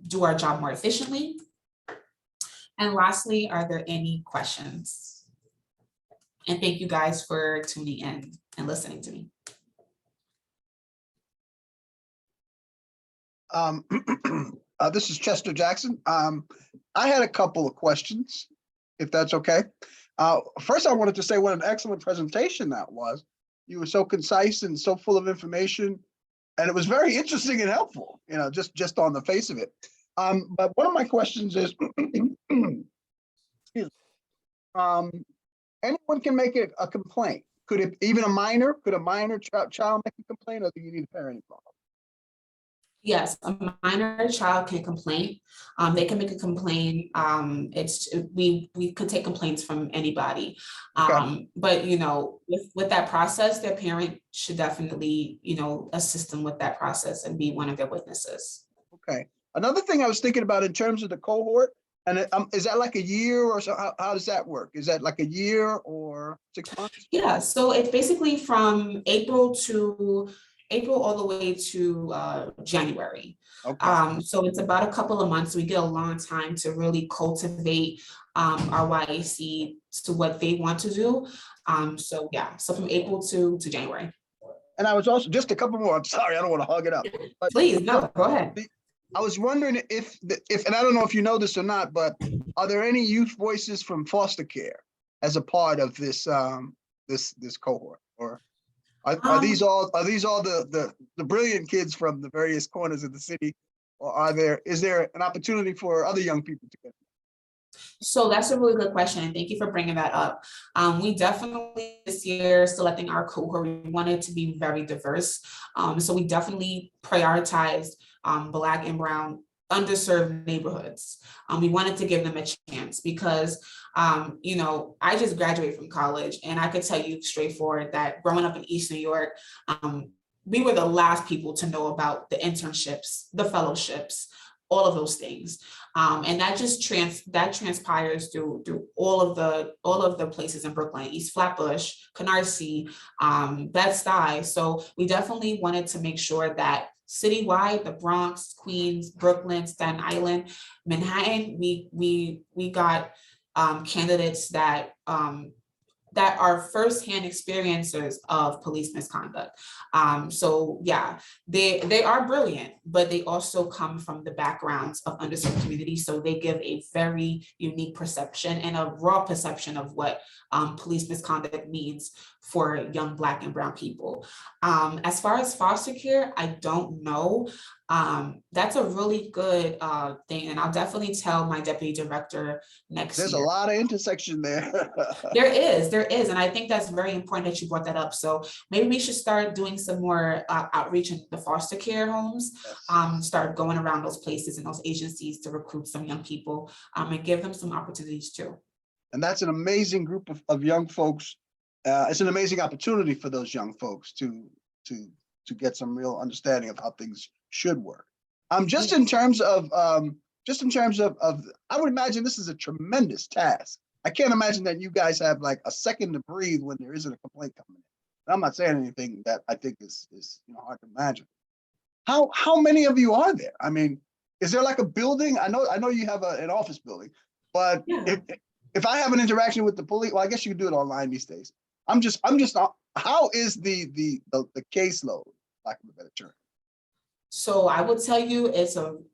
do our job more efficiently. And lastly, are there any questions? And thank you guys for tuning in and listening to me. This is Chester Jackson. I had a couple of questions, if that's okay. First, I wanted to say what an excellent presentation that was. You were so concise and so full of information, and it was very interesting and helpful, just on the face of it. But one of my questions is, anyone can make a complaint. Could it, even a minor child make a complaint, or do you need a parent involved? Yes, a minor child can complain. They can make a complaint. We could take complaints from anybody. Okay. But with that process, their parent should definitely assist them with that process and be one of their witnesses. Okay. Another thing I was thinking about in terms of the cohort, and is that like a year or so? How does that work? Is that like a year or 6 months? Yeah, so it's basically from April all the way to January. Okay. So it's about a couple of months. We get a long time to really cultivate our YAC to what they want to do. So yeah, so from April to January. And I was also, just a couple more, I'm sorry, I don't want to hog it up. But please, no, go ahead. I was wondering if, and I don't know if you know this or not, but are there any youth voices from foster care as a part of this this cohort? Or are these all the brilliant kids from the various corners of the city, or is there an opportunity for other young people to get? So that's a really good question, and thank you for bringing that up. We definitely this year selecting our cohort, we wanted to be very diverse. So we definitely prioritized Black and Brown underserved neighborhoods. We wanted to give them a chance because, I just graduated from college, and I could tell you straightforward that growing up in East New York, we were the last people to know about the internships, the fellowships, all of those things. And that just transpires through all of the places in Brooklyn, East Flatbush, Canarsie, Bed-Stuy. So we definitely wanted to make sure that citywide, the Bronx, Queens, Brooklyn, Staten Island, Manhattan, we got candidates that are firsthand experiencers of police misconduct. So yeah, they are brilliant, but they also come from the backgrounds of underserved communities. So they give a very unique perception and a raw perception of what police misconduct means for young Black and Brown people. As far as foster care, I don't know. That's a really good thing, and I'll definitely tell my deputy director next There's a year. lot of intersection there. There is, and I think that's very important that you brought that up. So maybe we should start doing some more outreach in the foster care homes, start going around those places and those agencies to recruit some young people, and give them some opportunities too. And that's an amazing group of young folks. It's an amazing opportunity for those young folks to get some real understanding of how things should work. Just in terms of, I would imagine this is a tremendous task. I can't imagine that you guys have like a second to breathe when there isn't a complaint coming in. I'm not saying anything that I think is hard to imagine. How many of you are there? I mean, is there like a building? I know you have an office building, but if I have an interaction with the police, well, I guess you can do it online these days. I'm just how is the caseload, lack of a better term? So I would tell you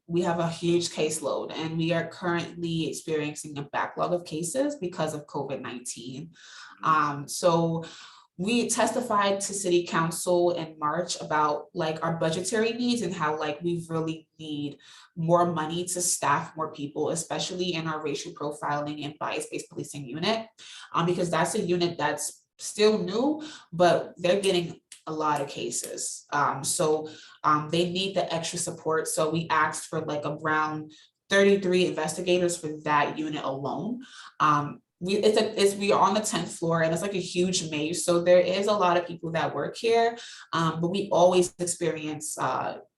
we have a huge caseload, and we are currently experiencing a backlog of cases because of COVID-19. So we testified to City Council in March about like our budgetary needs and how like we really need more money to staff more people, especially in our racial profiling and bias-based policing unit, because that's a unit that's still new, but they're getting a lot of cases. So they need the extra support. So we asked for like around 33 investigators for that unit alone. We are on the 10th floor, and it's like a huge maze. So there is a lot of people that work here, but we always experience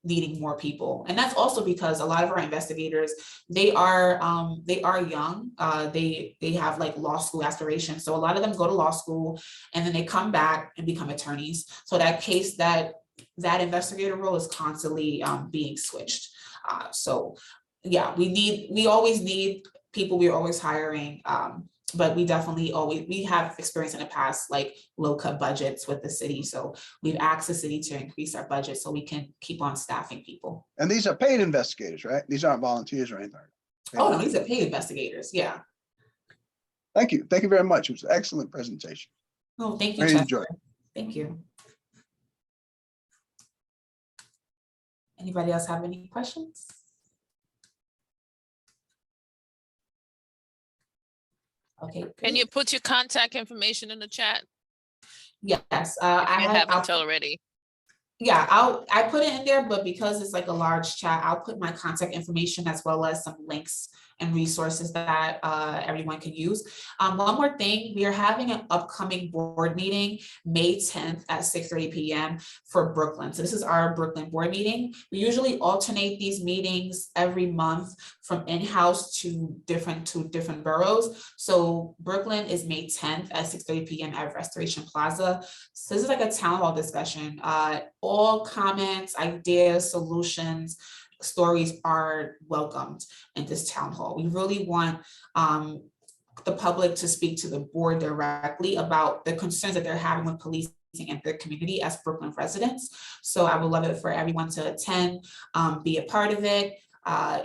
needing more people. And that's also because a lot of our investigators, they are young. They have like law school aspirations. So a lot of them go to law school and then they come back and become attorneys. So that investigator role is constantly being switched. So yeah, we always need people. We're always hiring. But we have experience in the past, like low cut budgets with the city. So we've asked the city to increase our budget so we can keep on staffing people. And these are paid investigators, right? These aren't volunteers or anything. Oh, no, these are paid investigators. Yeah. Thank you. Thank you very much. It was an excellent presentation. Oh, thank you. Very Chester. enjoyed. Thank you. Anybody else have any questions? Okay. Can you put your contact information in the chat? Yes, I haven't already. Yeah, I put it in there, but because it's like a large chat, I'll put my contact information as well as some links and resources that everyone can use. One more thing, we are having an upcoming board meeting May 10th at 6:30 p.m. for Brooklyn. So this is our Brooklyn board meeting. We usually alternate these meetings every month from in-house to different boroughs. So Brooklyn is May 10th at 6:30 p.m. at Restoration Plaza. So this is like a town hall discussion. All comments, ideas, solutions, stories are welcomed in this town hall. We really want the public to speak to the board directly about the concerns that they're having with policing in their community as Brooklyn residents. So I would love it for everyone to attend, be a part of it.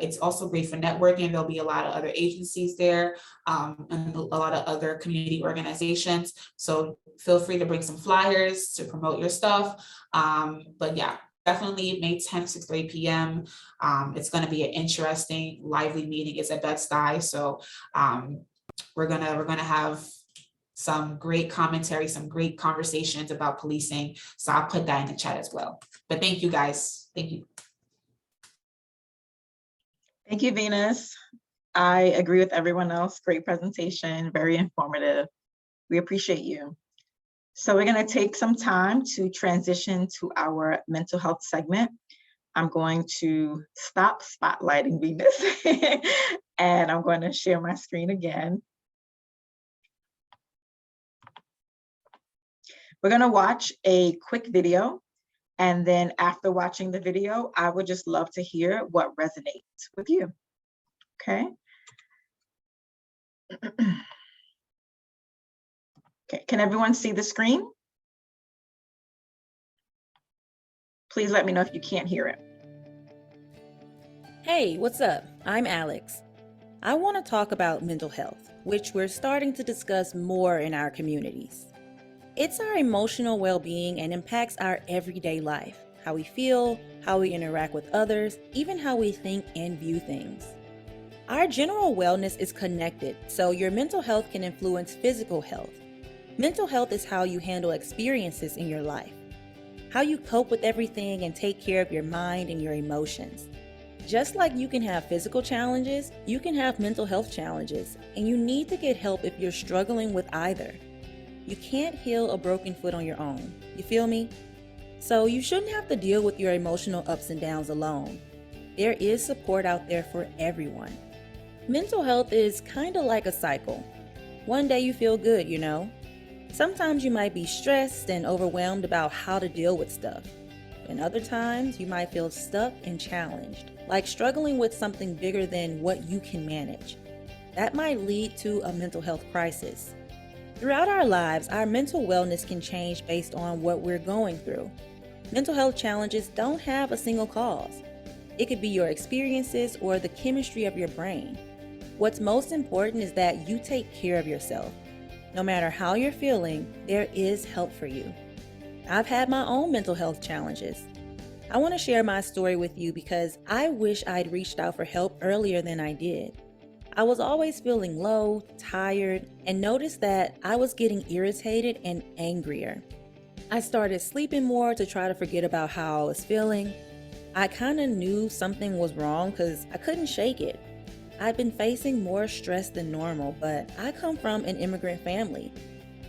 It's also great for networking. There'll be a lot of other agencies there and a lot of other community organizations. So feel free to bring some flyers to promote your stuff. But yeah, definitely May 10th, 6:30 p.m. It's going to be an interesting, lively meeting. It's at Bed-Stuy, so we're gonna have some great commentary, some great conversations about policing. So I'll put that in the chat as well. But thank you guys. Thank you. Thank you, Venus. I agree with everyone else. Great presentation, very informative. We appreciate you. So we're going to take some time to transition to our mental health segment. I'm going to stop spotlighting Venus and I'm going to share my screen again. We're going to watch a quick video, and then after watching the video, I would just love to hear what resonates with you. Okay. Okay, can everyone see the screen? Please let me know if you can't hear it. Hey, what's up? I'm Alex. I want to talk about mental health, which we're starting to discuss more in our communities. It's our emotional well-being and impacts our everyday life, how we feel, how we interact with others, even how we think and view things. Our general wellness is connected, so your mental health can influence physical health. Mental health is how you handle experiences in your life, how you cope with everything and take care of your mind and your emotions. Just like you can have physical challenges, you can have mental health challenges, and you need to get help if you're struggling with either. You can't heal a broken foot on your own, you feel me? So you shouldn't have to deal with your emotional ups and downs alone. There is support out there for everyone. Mental health is kind of like a cycle. One day you feel good, you know. Sometimes you might be stressed and overwhelmed about how to deal with stuff. And other times you might feel stuck and challenged, like struggling with something bigger than what you can manage. That might lead to a mental health crisis. Throughout our lives, our mental wellness can change based on what we're going through. Mental health challenges don't have a single cause. It could be your experiences or the chemistry of your brain. What's most important is that you take care of yourself. No matter how you're feeling, there is help for you. I've had my own mental health challenges. I want to share my story with you because I wish I'd reached out for help earlier than I did. I was always feeling low, tired, and noticed that I was getting irritated and angrier. I started sleeping more to try to forget about how I was feeling. I kind of knew something was wrong because I couldn't shake it. I'd been facing more stress than normal, but I come from an immigrant family.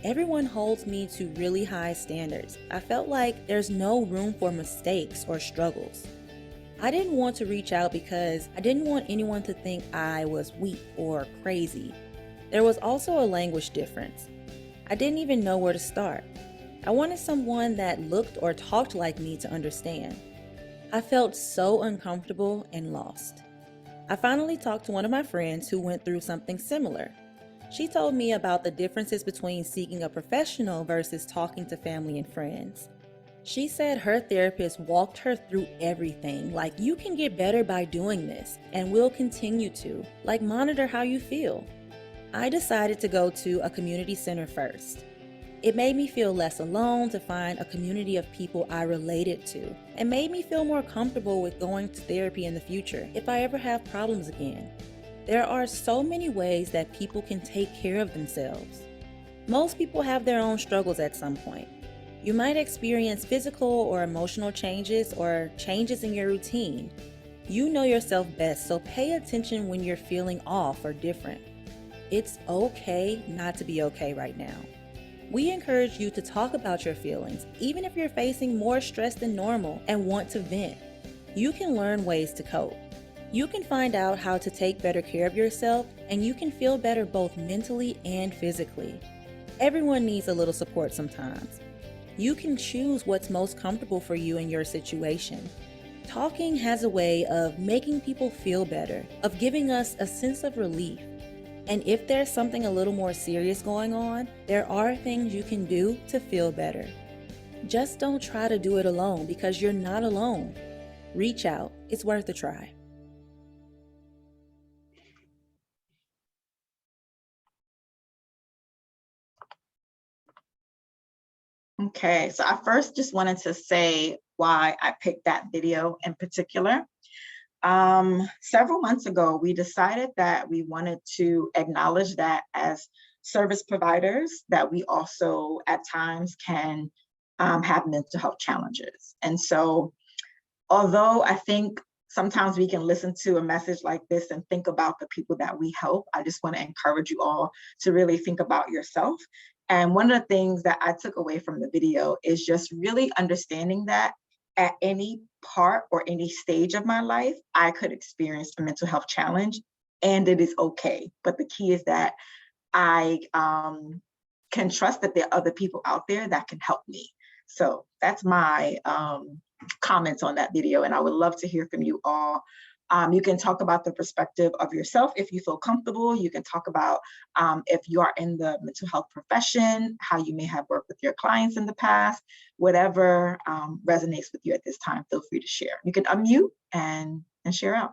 Everyone holds me to really high standards. I felt like there's no room for mistakes or struggles. I didn't want to reach out because I didn't want anyone to think I was weak or crazy. There was also a language difference. I didn't even know where to start. I wanted someone that looked or talked like me to understand. I felt so uncomfortable and lost. I finally talked to one of my friends who went through something similar. She told me about the differences between seeking a professional versus talking to family and friends. She said her therapist walked her through everything, like you can get better by doing this, and will continue to, like monitor how you feel. I decided to go to a community center first. It made me feel less alone to find a community of people I related to, and made me feel more comfortable with going to therapy in the future if I ever have problems again. There are so many ways that people can take care of themselves. Most people have their own struggles at some point. You might experience physical or emotional changes or changes in your routine. You know yourself best, so pay attention when you're feeling off or different. It's okay not to be okay right now. We encourage you to talk about your feelings, even if you're facing more stress than normal and want to vent. You can learn ways to cope. You can find out how to take better care of yourself, and you can feel better both mentally and physically. Everyone needs a little support sometimes. You can choose what's most comfortable for you in your situation. Talking has a way of making people feel better, of giving us a sense of relief. And if there's something a little more serious going on, there are things you can do to feel better. Just don't try to do it alone because you're not alone. Reach out. It's worth a try. Okay, so I first just wanted to say why I picked that video in particular. Several months ago, we decided that we wanted to acknowledge that as service providers, that we also at times can have mental health challenges. And so, although I think sometimes we can listen to a message like this and think about the people that we help, I just want to encourage you all to really think about yourself. And one of the things that I took away from the video is just really understanding that at any part or any stage of my life, I could experience a mental health challenge and it is okay. But the key is that I can trust that there are other people out there that can help me. So that's my comments on that video, and I would love to hear from you all. You can talk about the perspective of yourself if you feel comfortable. You can talk about if you are in the mental health profession, how you may have worked with your clients in the past, whatever resonates with you at this time, feel free to share. You can unmute and share out.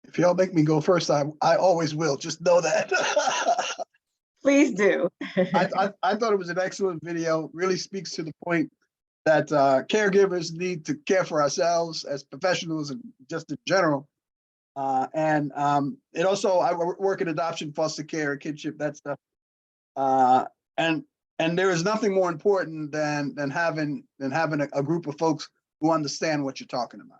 If y'all make me go first, I always will. Just know that. Please do. I thought it was an excellent video. Really speaks to the point that caregivers need to care for ourselves as professionals and just in general. It also, I work in adoption, foster care, kinship, that stuff. And there is nothing more important than having a group of folks who understand what you're talking about.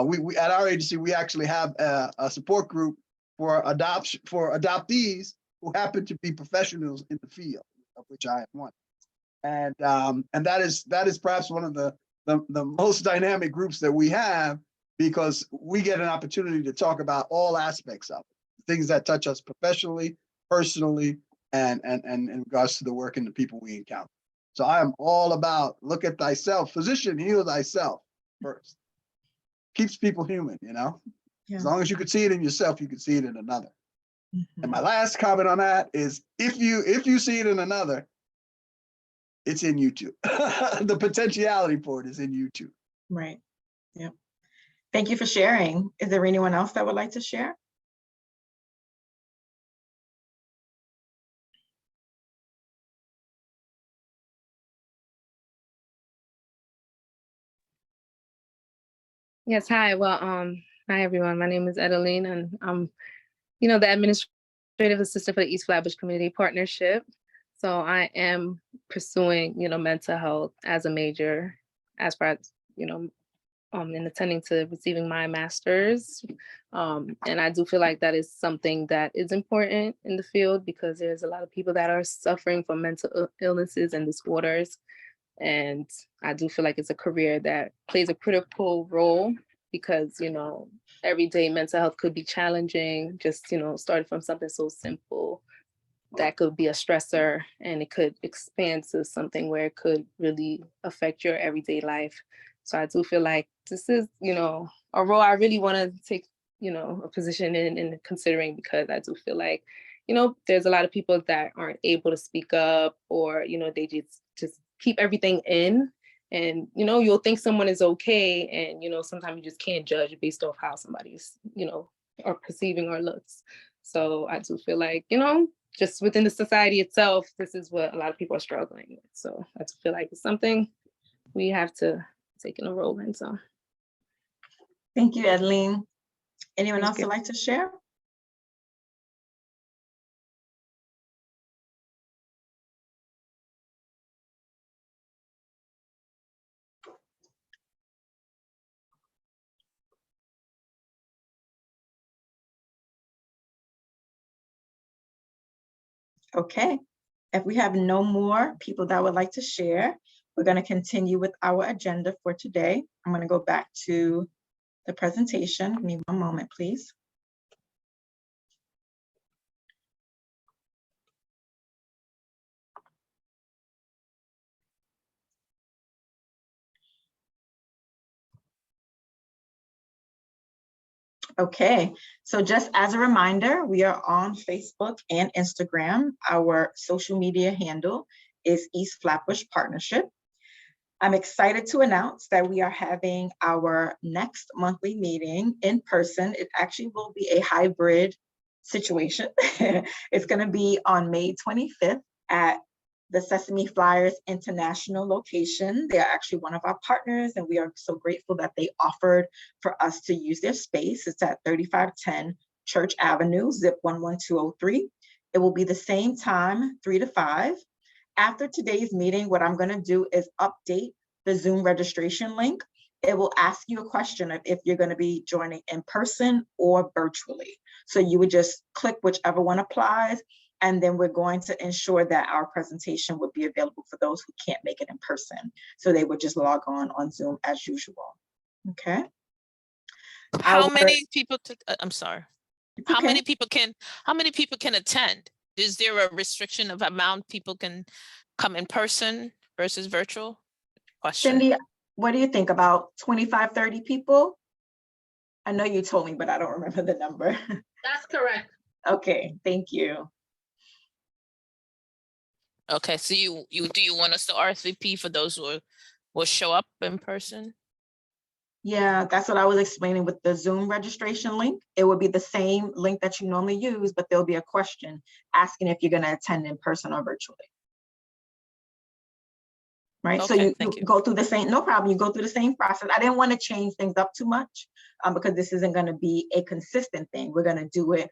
We at our agency, we actually have a support group for adoptees who happen to be professionals in the field, of which I am one. And that is perhaps one of the most dynamic groups that we have, because we get an opportunity to talk about all aspects of it, things that touch us professionally, personally, and in regards to the work and the people we encounter. So I am all about look at thyself, physician, heal thyself first. Keeps people human, you know? Yeah. As long as you could see it in yourself, you could see it in another. Mm-hmm. And my last comment on that is if you see it in another, it's in you too. The potentiality for it is in you too. Right. Yep. Thank you for sharing. Is there anyone else that would like to share? Yes, hi. Well, hi everyone. My name is Edeline, and I'm, the administrative assistant for the East Flatbush Community Partnership. So I am pursuing, mental health as a major, as far as, in attending to receiving my master's. And I do feel like that is something that is important in the field, because there's a lot of people that are suffering from mental illnesses and disorders. And I do feel like it's a career that plays a critical role, because, everyday mental health could be challenging, just, starting from something so simple that could be a stressor, and it could expand to something where it could really affect your everyday life. So I do feel like this is, a role I really want to take, a position in considering, because I do feel like, there's a lot of people that aren't able to speak up, or, they just keep everything in, and, you'll think someone is okay. And, sometimes you just can't judge based off how somebody's, are perceiving or looks. So I do feel like, just within the society itself, this is what a lot of people are struggling with. So I do feel like it's something we have to take in a role in. So. Thank you, Edeline. Anyone Thank else you. would like to share? Okay, if we have no more people that would like to share, we're going to continue with our agenda for today. I'm going to go back to the presentation. Give me one moment, please. Okay, so just as a reminder, we are on Facebook and Instagram. Our social media handle is East Flatbush Partnership. I'm excited to announce that we are having our next monthly meeting in person. It actually will be a hybrid situation. It's going to be on May 25th at the Sesame Flyers International location. They are actually one of our partners, and we are so grateful that they offered for us to use their space. It's at 3510 Church Avenue, zip 11203. It will be the same time, 3 to 5. After today's meeting, what I'm going to do is update the Zoom registration link. It will ask you a question of if you're going to be joining in person or virtually. So you would just click whichever one applies, and then we're going to ensure that our presentation would be available for those who can't make it in person. So they would just log on Zoom as usual. Okay. How many people? I'm sorry. How okay. many people can attend? Is there a restriction of amount people can come in person versus virtual? Question. Cindy, what do you think, about 25, 30 people? I know you told me, but I don't remember the number. That's correct. Okay, thank you. Okay, so do you want us to RSVP for those who will show up in person? Yeah, that's what I was explaining with the Zoom registration link. It would be the same link that you normally use, but there'll be a question asking if you're going to attend in person or virtually. Right, so Okay, you thank you. go through the same, no problem, you go through the same process. I didn't want to change things up too much because this isn't going to be a consistent thing. We're going to do it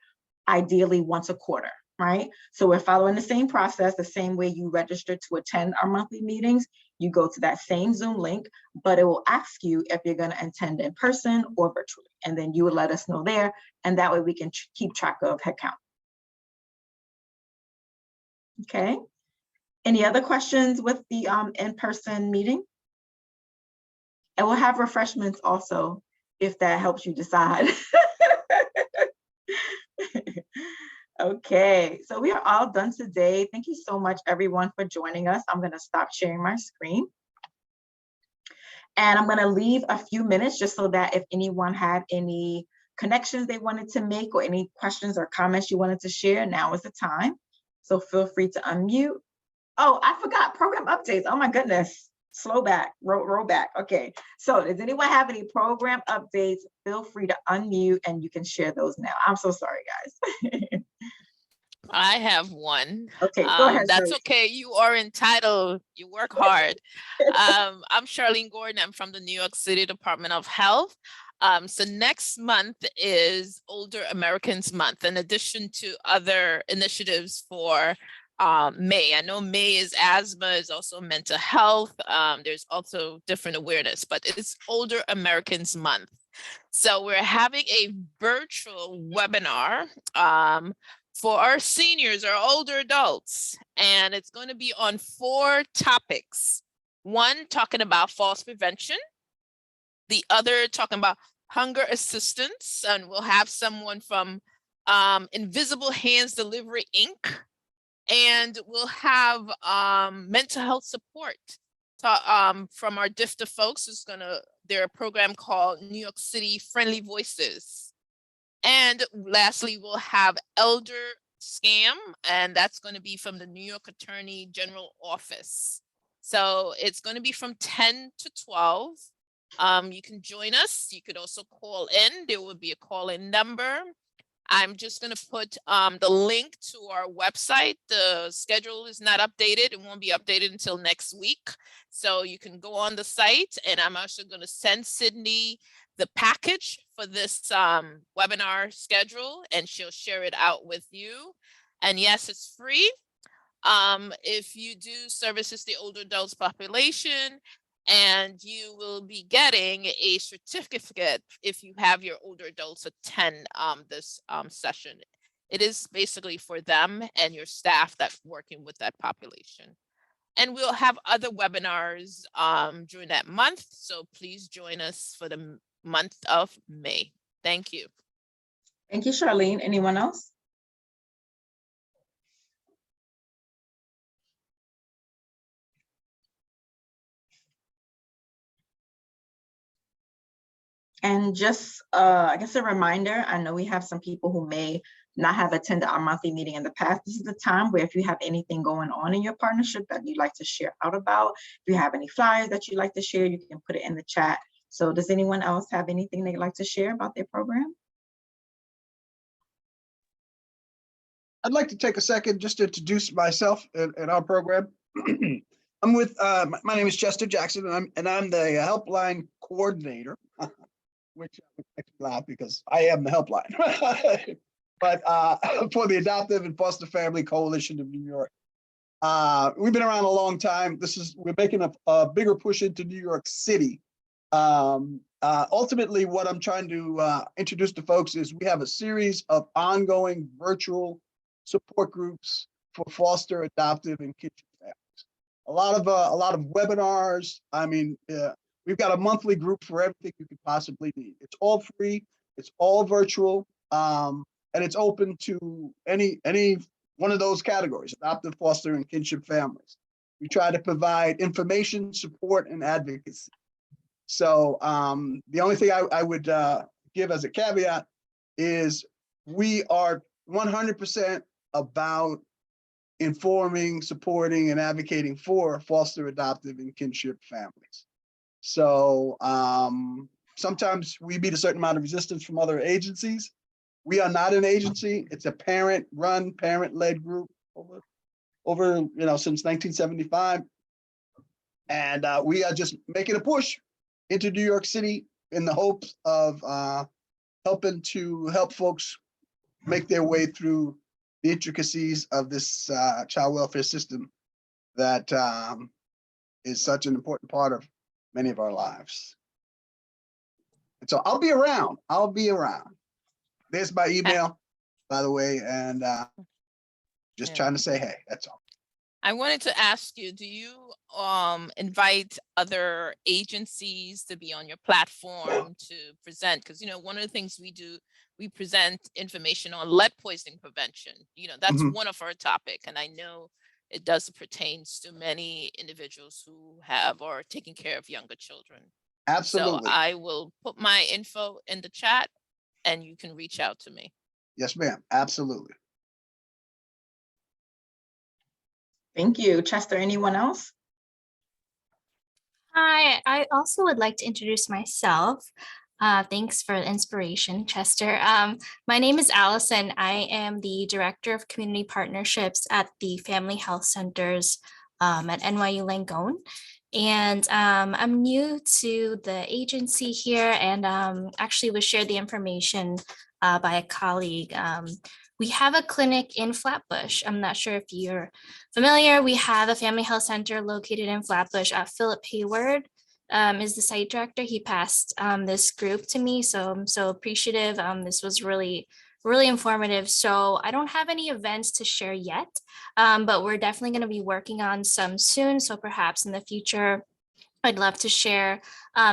ideally once a quarter, right? So we're following the same process, the same way you register to attend our monthly meetings. You go to that same Zoom link, but it will ask you if you're going to attend in person or virtually. And then you would let us know there. And that way we can keep track of head count. Okay. Any other questions with the in-person meeting? And we'll have refreshments also, if that helps you decide. Okay, so we are all done today. Thank you so much, everyone, for joining us. I'm going to stop sharing my screen. And I'm going to leave a few minutes just so that if anyone had any connections they wanted to make or any questions or comments you wanted to share, now is the time. So feel free to unmute. Oh, I forgot program updates. Oh my goodness. Slow back, roll back. Okay, so does anyone have any program updates? Feel free to unmute and you can share those now. I'm so sorry, guys. I have one. Okay, go ahead. That's Shirley. okay. You are entitled. You work hard. I'm Charlene Gordon. I'm from the New York City Department of Health. So next month is Older Americans Month, in addition to other initiatives for May. I know May is asthma, is also mental health. There's also different awareness, but it's Older Americans Month. So we're having a virtual webinar for our seniors or older adults, and it's going to be on 4 topics. One talking about falls prevention, the other talking about hunger assistance, and we'll have someone from Invisible Hands Delivery Inc. And we'll have mental health support from our DIFTA folks who's their program called New York City Friendly Voices. And lastly, we'll have Elder Scam, and that's going to be from the New York Attorney General Office. So it's going to be from 10 to 12. You can join us. You could also call in. There will be a call-in number. I'm just going to put the link to our website. The schedule is not updated. It won't be updated until next week. So you can go on the site, and I'm also going to send Sydney the package for this webinar schedule, and she'll share it out with you. And yes, it's free. If you do services the older adults population, and you will be getting a certificate if you have your older adults attend this session. It is basically for them and your staff that's working with that population. And we'll have other webinars during that month. So please join us for the month of May. Thank you. Thank you, Charlene. Anyone else? And just, I guess a reminder, I know we have some people who may not have attended our monthly meeting in the past. This is the time where if you have anything going on in your partnership that you'd like to share out about, if you have any flyers that you'd like to share, you can put it in the chat. So does anyone else have anything they'd like to share about their program? I'd like to take a second just to introduce myself and our program. I'm with, my name is Chester Jackson, and I'm the helpline coordinator, which I laugh because I am the helpline. But for the Adoptive and Foster Family Coalition of New York. We've been around a long time. We're making a bigger push into New York City. Ultimately, what I'm trying to introduce to folks is we have a series of ongoing virtual support groups for foster, adoptive, and kinship families. A lot of webinars. I mean, we've got a monthly group for everything you could possibly need. It's all free. It's all virtual, and it's open to any one of those categories: adoptive, foster, and kinship families. We try to provide information, support, and advocacy. So the only thing I would give as a caveat is we are 100% about informing, supporting, and advocating for foster, adoptive, and kinship families. So sometimes we meet a certain amount of resistance from other agencies. We are not an agency. It's a parent-run, parent-led group over since 1975. And we are just making a push into New York City in the hopes of helping to help folks make their way through the intricacies of this child welfare system that is such an important part of many of our lives. And so I'll be around. There's my email, by the way, and just trying to say hey, that's all. I wanted to ask you, do you invite other agencies to be on your platform to present? Because, one of the things we do, we present information on lead poisoning prevention. That's one of our topic. And I know it does pertains to many individuals who have or are taking care of younger children. Absolutely. So I will put my info in the chat and you can reach out to me. Yes, ma'am. Absolutely. Thank you. Chester, anyone else? Hi, I also would like to introduce myself. Thanks for the inspiration, Chester. My name is Allison. I am the Director of Community Partnerships at the Family Health Centers at NYU Langone. And I'm new to the agency here and actually was shared the information by a colleague. We have a clinic in Flatbush. I'm not sure if you're familiar. We have a family health center located in Flatbush. Philip Hayward is the site director. He passed this group to me, so I'm so appreciative. This was really informative. So I don't have any events to share yet, but we're definitely going to be working on some soon. So perhaps in the future, I'd love to share.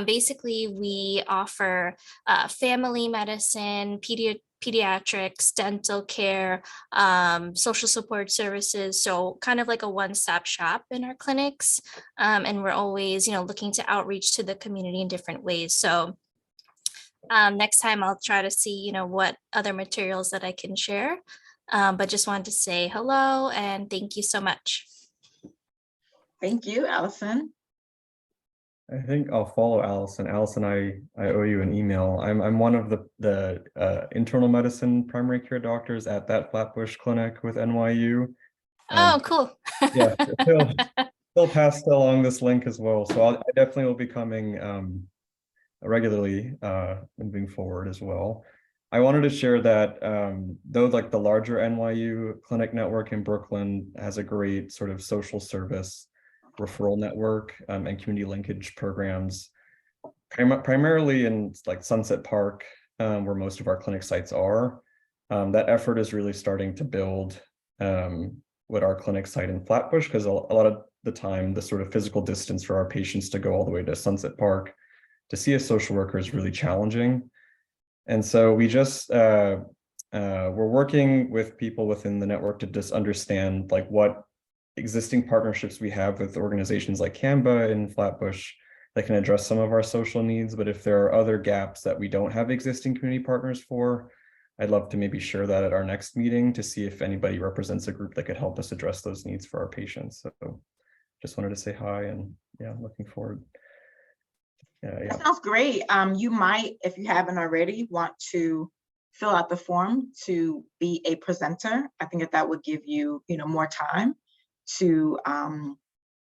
Basically, we offer family medicine, pediatrics, dental care, social support services. So kind of like a one-stop shop in our clinics. And we're always, looking to outreach to the community in different ways. So next time I'll try to see, what other materials that I can share. But just wanted to say hello and thank you so much. Thank you, Allison. I think I'll follow Allison. Allison, I owe you an email. I'm one of the internal medicine primary care doctors at that Flatbush clinic with NYU. Oh, cool. Yeah, Phil passed along this link as well. So I definitely will be coming regularly moving forward as well. I wanted to share that though like the larger NYU clinic network in Brooklyn has a great sort of social service referral network and community linkage programs, primarily in like Sunset Park, where most of our clinic sites are. That effort is really starting to build with our clinic site in Flatbush, because a lot of the time, the sort of physical distance for our patients to go all the way to Sunset Park to see a social worker is really challenging. And so we just, we're working with people within the network to just understand like what existing partnerships we have with organizations like CAMBA in Flatbush that can address some of our social needs. But if there are other gaps that we don't have existing community partners for, I'd love to maybe share that at our next meeting to see if anybody represents a group that could help us address those needs for our patients. So just wanted to say hi and yeah, looking forward. Yeah. That sounds great. You might, if you haven't already, want to fill out the form to be a presenter. I think that would give you, more time to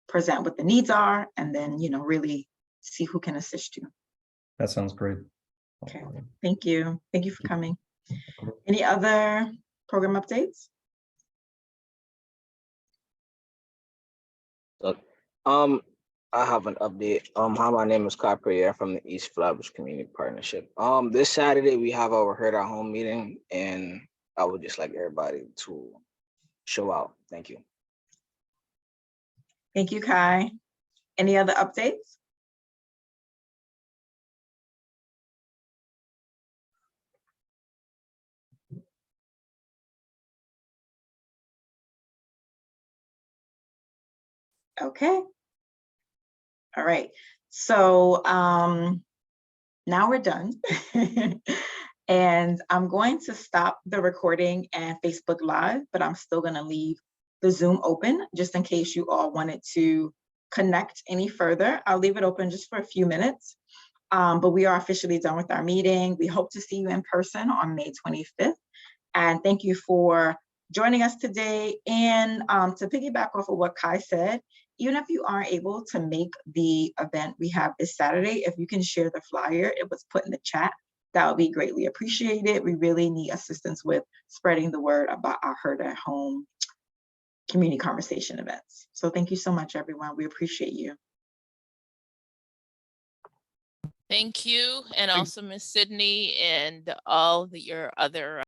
present what the needs are and then, really see who can assist you. That sounds great. Okay, thank you. Thank you for coming. Any other program updates? Look, I have an update. Hi, my name is Kai Priere from the East Flatbush Community Partnership. This Saturday we have our Heard at Home meeting, and I would just like everybody to show out. Thank you. Thank you, Kai. Any other updates? Okay. All right. So now we're done. And I'm going to stop the recording and Facebook Live, but I'm still going to leave the Zoom open just in case you all wanted to connect any further. I'll leave it open just for a few minutes. But we are officially done with our meeting. We hope to see you in person on May 25th. And thank you for joining us today. And to piggyback off of what Kai said, even if you aren't able to make the event we have this Saturday, if you can share the flyer, it was put in the chat, that would be greatly appreciated. We really need assistance with spreading the word about our Heard at Home community conversation events. So thank you so much, everyone. We appreciate you. Thank you, and also Ms. Sydney and all your other